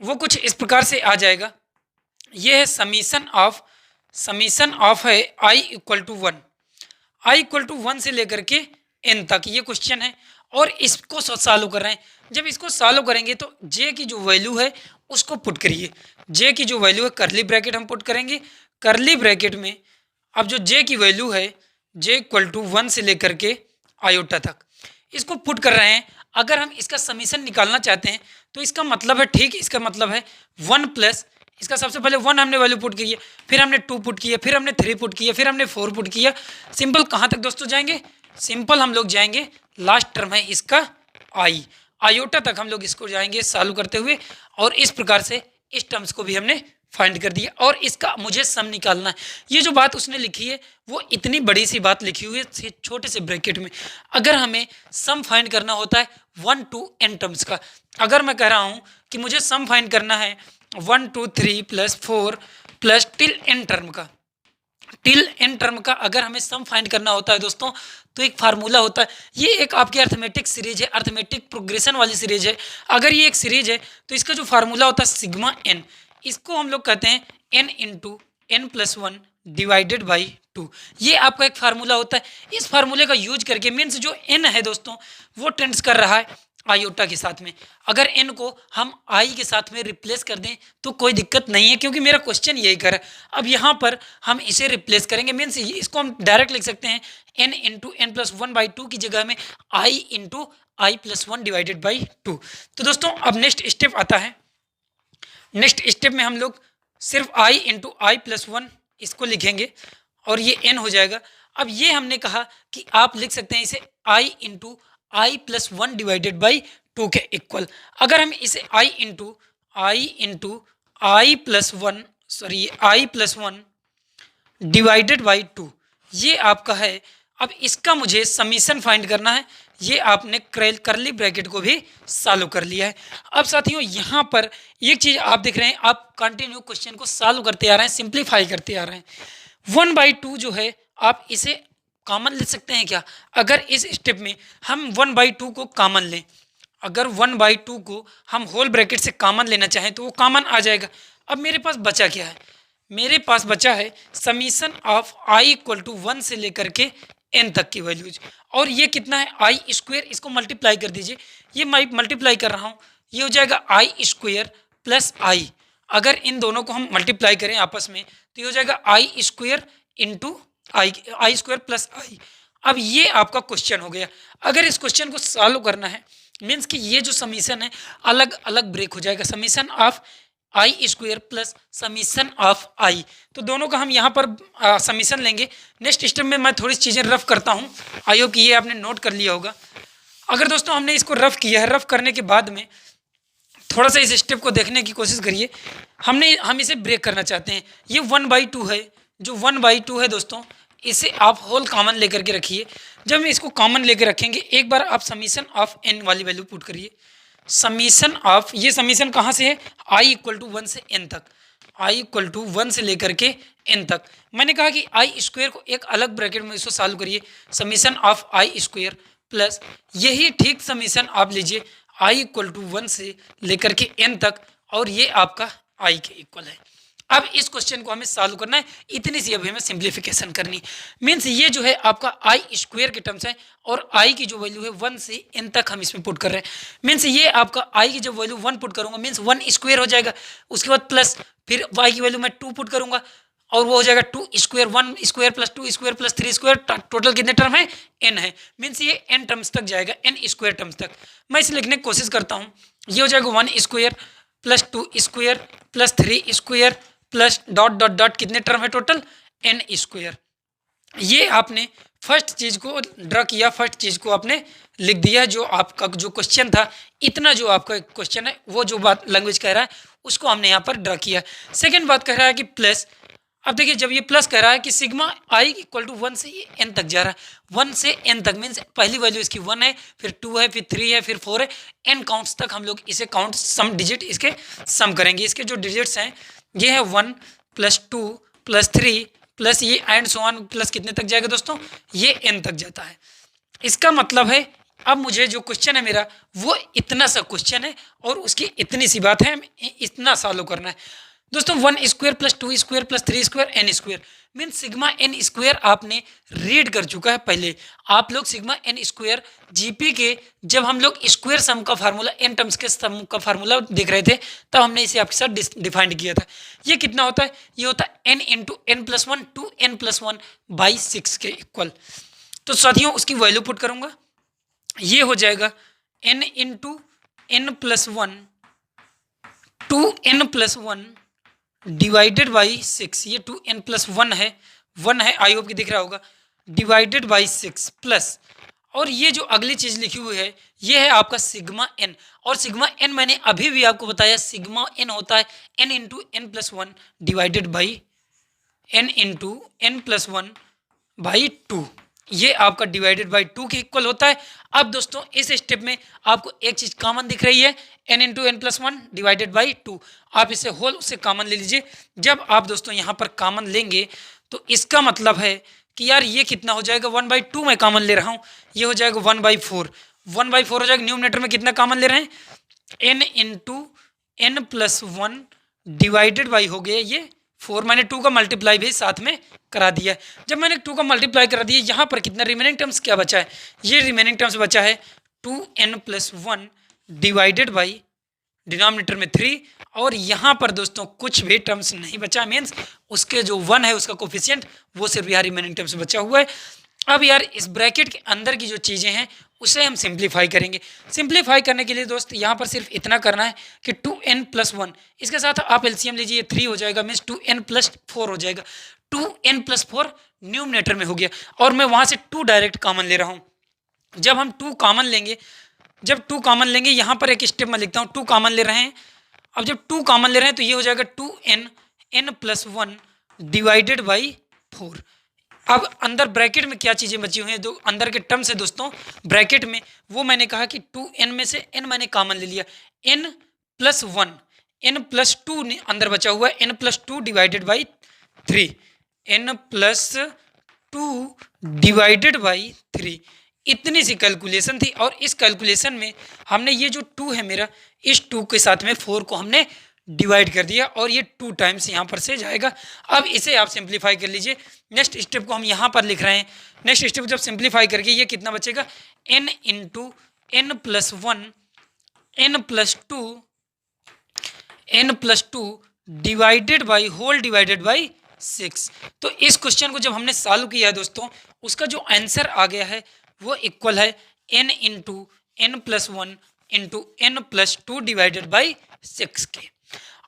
वो कुछ इस प्रकार से आ जाएगा। ये है समीशन ऑफ है I equal to 1, I equal to 1 से लेकर के एन तक ये क्वेश्चन है, और इसको सॉल्व कर रहे हैं। जब इसको सॉल्व करेंगे तो जे की जो वैल्यू है उसको पुट करिए। जे की जो वैल्यू है करली ब्रैकेट हम पुट करेंगे। करली ब्रैकेट में अब जो जे की वैल्यू है, जे इक्वल टू 1 से लेकर के आयोटा तक, इसको पुट कर रहे हैं। अगर हम इसका समीशन निकालना चाहते हैं तो इसका मतलब है, ठीक, इसका मतलब है 1 प्लस, इसका सबसे पहले 1 हमने वैल्यू पुट की है, फिर हमने 2 पुट किया, फिर हमने 3 पुट किया, फिर हमने 4 पुट किया। सिंपल कहाँ तक दोस्तों जाएंगे, सिंपल हम लोग जाएंगे, लास्ट टर्म है इसका आई, आयोटा तक हम लोग इसको जाएंगे सॉल्व करते हुए, और इस प्रकार से इस टर्म्स को भी हमने फाइंड कर दिया। और इसका मुझे सम निकालना है। ये जो बात उसने लिखी है वो इतनी बड़ी सी बात लिखी हुई है छोटे से ब्रैकेट में। अगर हमें सम फाइंड करना होता है 1 to n टर्म्स का, अगर मैं कह रहा हूँ कि मुझे सम फाइंड करना है 1 2 3 plus 4 plus till n term का, टिल n टर्म का अगर हमें सम फाइंड करना होता है दोस्तों, तो एक फार्मूला होता है। ये एक आपकी अर्थमेटिक सीरीज है, अर्थमेटिक प्रोग्रेशन वाली सीरीज है। अगर ये एक सीरीज है तो इसका जो फार्मूला होता है सिग्मा n, इसको हम लोग कहते हैं n into n plus 1 divided by 2। ये आपका एक फार्मूला होता है। इस फार्मूले का यूज करके मीन्स जो n है दोस्तों वो टेंड्स कर रहा है आयोटा के साथ में। अगर n को हम i के साथ में रिप्लेस कर दें तो कोई दिक्कत नहीं है, क्योंकि मेरा क्वेश्चन यही कर है। अब यहाँ पर हम इसे रिप्लेस करेंगे, मीन्स इसको हम डायरेक्ट लिख सकते हैं n into n plus 1 by 2 की जगह में i into I plus 1 divided by 2। तो दोस्तों अब नेक्स्ट स्टेप आता है। नेक्स्ट स्टेप में हम लोग सिर्फ i इंटू आई प्लस 1 इसको लिखेंगे और ये n हो जाएगा। अब ये हमने कहा कि आप लिख सकते हैं इसे i into I plus 1 divided by 2 के इक्वल। अगर हम इसे i into I plus 1 I plus 1 divided by 2 ये आपका है। अब इसका मुझे समीशन फाइंड करना है। ये आपने करली ब्रैकेट को भी सॉल्व कर लिया है। अब साथियों यहाँ पर एक चीज़ आप देख रहे हैं, आप कंटिन्यू क्वेश्चन को सॉल्व करते आ रहे हैं, सिंप्लीफाई करते आ रहे हैं। 1/2 जो है आप इसे कॉमन ले सकते हैं क्या? अगर इस स्टेप में हम 1/2 को कॉमन लें, अगर 1/2 को हम होल ब्रैकेट से कॉमन लेना चाहें तो वो कॉमन आ जाएगा। अब मेरे पास बचा क्या है? मेरे पास बचा है summation of i equal to 1 से लेकर के n तक की वैल्यूज। और ये कितना है? आई स्क्वेयर, इसको मल्टीप्लाई कर दीजिए। ये मैं मल्टीप्लाई कर रहा हूँ, ये हो जाएगा आई स्क्वेयर प्लस आई। अगर इन दोनों को हम मल्टीप्लाई करें आपस में तो ये हो जाएगा I square into I square plus I. अब ये आपका क्वेश्चन हो गया। अगर इस क्वेश्चन को सॉल्व करना है मीन्स कि ये जो समीशन है अलग अलग ब्रेक हो जाएगा, summation of I square plus summation of I. तो दोनों का हम यहाँ पर समीशन लेंगे। नेक्स्ट स्टेप में मैं थोड़ी चीज़ें रफ करता हूँ, आई होप कि ये आपने नोट कर लिया होगा। अगर दोस्तों हमने इसको रफ किया है, रफ करने के बाद में थोड़ा सा इस स्टेप को देखने की कोशिश करिए। हम इसे ब्रेक करना चाहते हैं। ये 1/2 है, जो 1/2 है दोस्तों इसे आप होल कॉमन लेकर के रखिए। जब इसको कॉमन लेकर रखेंगे, एक बार आप समीशन ऑफ n वाली वैल्यू पुट करिए। समीशन ऑफ, ये समीशन कहाँ से है, i इक्वल टू 1 से n तक, i इक्वल टू 1 से लेकर के n तक। मैंने कहा कि आई स्क्वायर को एक अलग ब्रैकेट में इसको सॉल्व करिए, summation of I square plus यही ठीक समीशन आप लीजिए i इक्वल टू 1 से लेकर के n तक, और ये आपका i के इक्वल है। अब इस क्वेश्चन को हमें सॉल्व करना है, इतनी सी अभी हमें सिंप्लीफिकेशन करनी। मीन्स ये जो है आपका आई स्क्वायर के टर्म्स है, और आई की जो वैल्यू है 1 से n तक हम इसमें पुट कर रहे हैं। मीन्स ये आपका आई की जब वैल्यू 1 पुट करूंगा, मीन्स 1 स्क्वायर हो जाएगा, उसके बाद प्लस फिर y की वैल्यू मैं 2 पुट करूंगा, और वो हो जाएगा 2 square, 1 square plus 2 square plus 3 square, total कितने टर्म है, n है। मीन्स ये n टर्म्स तक जाएगा, n स्क्वायर टर्म्स तक। मैं इसे लिखने की कोशिश करता हूँ, ये हो जाएगा 1 square plus 2 square plus 3 square plus dot dot dot, कितने टर्म है टोटल, n स्क्वायर। ये आपने फर्स्ट चीज को ड्रा किया, फर्स्ट चीज को आपने लिख दिया, जो आपका जो क्वेश्चन था, इतना जो आपका क्वेश्चन है वो जो बात लैंग्वेज कह रहा है उसको हमने यहाँ पर ड्रा किया। सेकेंड बात कह रहा है कि प्लस, अब देखिए जब ये प्लस कह रहा है कि सिग्मा आई इक्वल टू 1 से ये n तक जा रहा है, 1 से n तक, मीन्स पहली वैल्यू इसकी 1 है, फिर 2 है, फिर 3 है, फिर 4 है, n काउंट्स तक हम लोग इसे काउंट सम डिजिट इसके सम करेंगे। इसके जो डिजिट्स हैं ये है 1 प्लस 2 प्लस 3 प्लस ये एंड सो ऑन, प्लस कितने तक जाएगा दोस्तों, ये n तक जाता है। इसका मतलब है अब मुझे जो क्वेश्चन है मेरा वो इतना सा क्वेश्चन है, और उसकी इतनी सी बात है, इतना सॉल्व करना है दोस्तों। 1 square plus 2 square plus 3 square n square, mean sigma n square आपने रीड कर चुका है पहले। आप लोग सिग्मा n स्क्वायर जीपी के जब हम लोग स्क्वायर सम का फार्मूला, n टर्म्स के सम का फार्मूला देख रहे थे, तब हमने इसे आपके साथ डिफाइंड किया था। ये कितना होता है, ये होता है n into n plus 1 two n plus 1 by 6 के इक्वल। तो साथियों उसकी वैल्यू पुट करूंगा, ये हो जाएगा n into n plus 1 two n plus 1 divided by 6, ये 2n प्लस 1 है, 1 है, आई होप कि दिख रहा होगा, डिवाइडेड बाई 6 प्लस, और ये जो अगली चीज लिखी हुई है ये है आपका सिग्मा n, और सिग्मा n मैंने अभी भी आपको बताया सिग्मा n होता है n into n plus 1 divided by n into n plus 1 by 2, ये आपका डिवाइडेड बाई 2 के इक्वल होता है। अब दोस्तों इस स्टेप में आपको एक चीज कॉमन दिख रही है, n into n plus 1 divided by 2, आप इसे होल से कॉमन ले लीजिए। जब आप दोस्तों यहाँ पर कॉमन लेंगे तो इसका मतलब है कि यार ये कितना हो जाएगा, 1/2 मैं कॉमन ले रहा हूँ, ये हो जाएगा 1/4, 1/4 हो जाएगा। न्यूमरेटर में कितना कॉमन ले रहे हैं, n into n plus 1 divided by हो गया ये 4, मैंने 2 का मल्टीप्लाई भी साथ में करा दिया। जब मैंने 2 का मल्टीप्लाई करा दिया, यहाँ पर कितना रिमेनिंग टर्म्स क्या बचा है, ये रिमेनिंग टर्म्स बचा है 2n plus 1 divided by denominator में 3, और यहाँ पर दोस्तों कुछ भी टर्म्स नहीं बचा, मीन्स उसके जो 1 है उसका कोफिशिएंट वो सिर्फ यहाँ रिमेनिंग टर्म्स बचा हुआ है। अब यार इस ब्रैकेट के अंदर की जो चीज़ें हैं उसे हम सिंप्लीफाई करेंगे। सिंप्लीफाई करने के लिए दोस्त यहाँ पर सिर्फ इतना करना है कि 2n प्लस 1, इसके साथ आप एलसीएम लीजिए, 3 हो जाएगा, मीन्स 2n प्लस 4 हो जाएगा, 2n प्लस 4 न्यूमरेटर में हो गया, और मैं वहाँ से 2 डायरेक्ट कॉमन ले रहा हूँ। जब हम 2 कॉमन लेंगे, जब 2 कॉमन लेंगे, यहाँ पर एक स्टेप मैं लिखता हूँ, 2 कॉमन ले रहे हैं। अब जब 2 कॉमन ले रहे हैं तो ये हो जाएगा 2n n plus 1 divided by 4। अब अंदर ब्रैकेट में क्या चीज़ें बची हुई हैं, जो अंदर के टर्म्स है दोस्तों ब्रैकेट में, वो मैंने कहा कि 2n में से n मैंने कॉमन ले लिया, n प्लस 1, n प्लस 2 अंदर बचा हुआ है, n plus 2 divided by 3, n plus 2 divided by 3। इतनी सी कैलकुलेशन थी, और इस कैलकुलेशन में हमने ये जो 2 है मेरा, इस 2 के साथ में 4 को हमने डिवाइड कर दिया, और ये 2 टाइम्स यहाँ पर से जाएगा। अब इसे आप सिंप्लीफाई कर लीजिए। नेक्स्ट स्टेप को हम यहाँ पर लिख रहे हैं, नेक्स्ट स्टेप जब सिंप्लीफाई करके ये कितना बचेगा, n into n plus 1 n plus 2 divided by whole divided by 6। तो इस क्वेश्चन को जब हमने सॉल्व किया है दोस्तों, उसका जो आंसर आ गया है वो इक्वल है n into n plus 1 into n plus 2 divided by 6 के।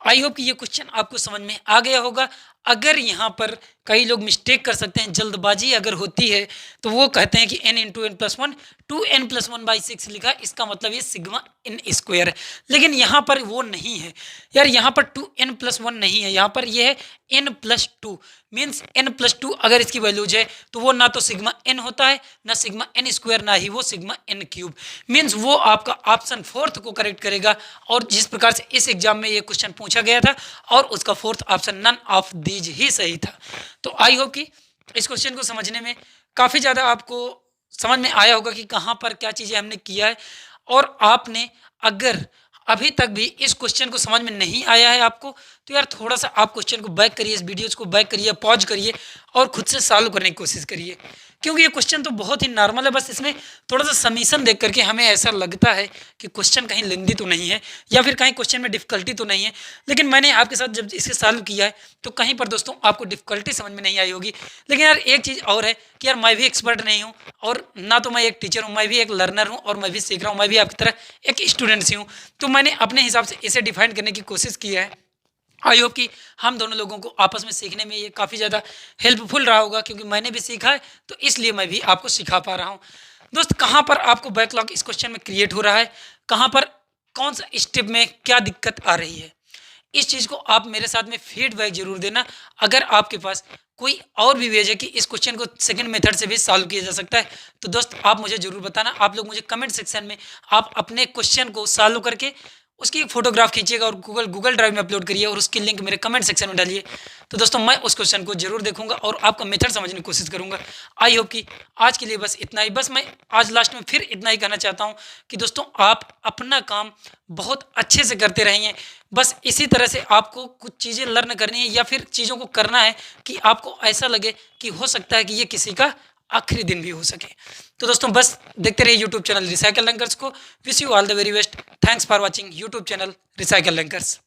आई होप कि ये क्वेश्चन आपको समझ में आ गया होगा। अगर यहाँ पर कई लोग मिस्टेक कर सकते हैं, जल्दबाजी अगर होती है तो वो कहते हैं कि n into n plus one 2n+1/6 लिखा, इसका मतलब ये सिग्मा n स्क्वायर है। लेकिन यहाँ पर वो नहीं है यार, यहाँ पर 2n+1 नहीं है, यहाँ पर ये है n+2 मीन्स n+2 अगर इसकी वैल्यूज है तो वो ना तो सिग्मा n होता है, ना सिग्मा n स्क्वायर, ना ही वो सिग्मा n क्यूब। मीन्स वो आपका ऑप्शन फोर्थ को करेक्ट करेगा। और जिस प्रकार से इस एग्जाम में ये क्वेश्चन पूछा गया था और उसका fourth option none of these ही सही था। तो आई होप कि इस क्वेश्चन को समझने में काफ़ी ज़्यादा आपको समझ में आया होगा कि कहाँ पर क्या चीज़ें हमने किया है। और आपने अगर अभी तक भी इस क्वेश्चन को समझ में नहीं आया है आपको, तो यार थोड़ा सा आप क्वेश्चन को बैक करिए, इस वीडियोज़ को बैक करिए, पॉज करिए और खुद से सॉल्व करने की कोशिश करिए, क्योंकि ये क्वेश्चन तो बहुत ही नॉर्मल है। बस इसमें थोड़ा सा समीशन देख करके हमें ऐसा लगता है कि क्वेश्चन कहीं लेंदी तो नहीं है या फिर कहीं क्वेश्चन में डिफिकल्टी तो नहीं है। लेकिन मैंने आपके साथ जब इसे सॉल्व किया है तो कहीं पर दोस्तों आपको डिफिकल्टी समझ में नहीं आई होगी। लेकिन यार एक चीज़ और है कि यार मैं भी एक्सपर्ट नहीं हूँ और ना तो मैं एक टीचर हूँ, मैं भी एक लर्नर हूँ और मैं भी सीख रहा हूँ, मैं भी आपकी तरह एक स्टूडेंट ही हूँ। तो मैंने अपने हिसाब से इसे डिफाइन करने की कोशिश की है। आई होप कि हम दोनों लोगों को आपस में सीखने में ये काफ़ी ज़्यादा हेल्पफुल रहा होगा, क्योंकि मैंने भी सीखा है तो इसलिए मैं भी आपको सिखा पा रहा हूँ। दोस्त कहाँ पर आपको बैकलॉग इस क्वेश्चन में क्रिएट हो रहा है, कहाँ पर कौन सा स्टेप में क्या दिक्कत आ रही है, इस चीज़ को आप मेरे साथ में फीडबैक जरूर देना। अगर आपके पास कोई और भी वेज है कि इस क्वेश्चन को सेकंड मेथड से भी सॉल्व किया जा सकता है तो दोस्त आप मुझे जरूर बताना। आप लोग मुझे कमेंट सेक्शन में आप अपने क्वेश्चन को सॉल्व करके उसकी एक फोटोग्राफ खींचिएगा और गूगल ड्राइव में अपलोड करिए और उसकी लिंक मेरे कमेंट सेक्शन में डालिए। तो दोस्तों मैं उस क्वेश्चन को जरूर देखूंगा और आपका मेथड समझने की कोशिश करूंगा। आई होप कि आज के लिए बस इतना ही। बस मैं आज लास्ट में फिर इतना ही कहना चाहता हूं कि दोस्तों आप अपना काम बहुत अच्छे से करते रहेंगे। बस इसी तरह से आपको कुछ चीज़ें लर्न करनी है या फिर चीज़ों को करना है कि आपको ऐसा लगे कि हो सकता है कि ये किसी का आखिरी दिन भी हो सके। तो दोस्तों बस देखते रहिए यूट्यूब चैनल रिसाइकल रैंकर्स को। Wish you all the very best. Thanks for watching YouTube channel recycle rankers.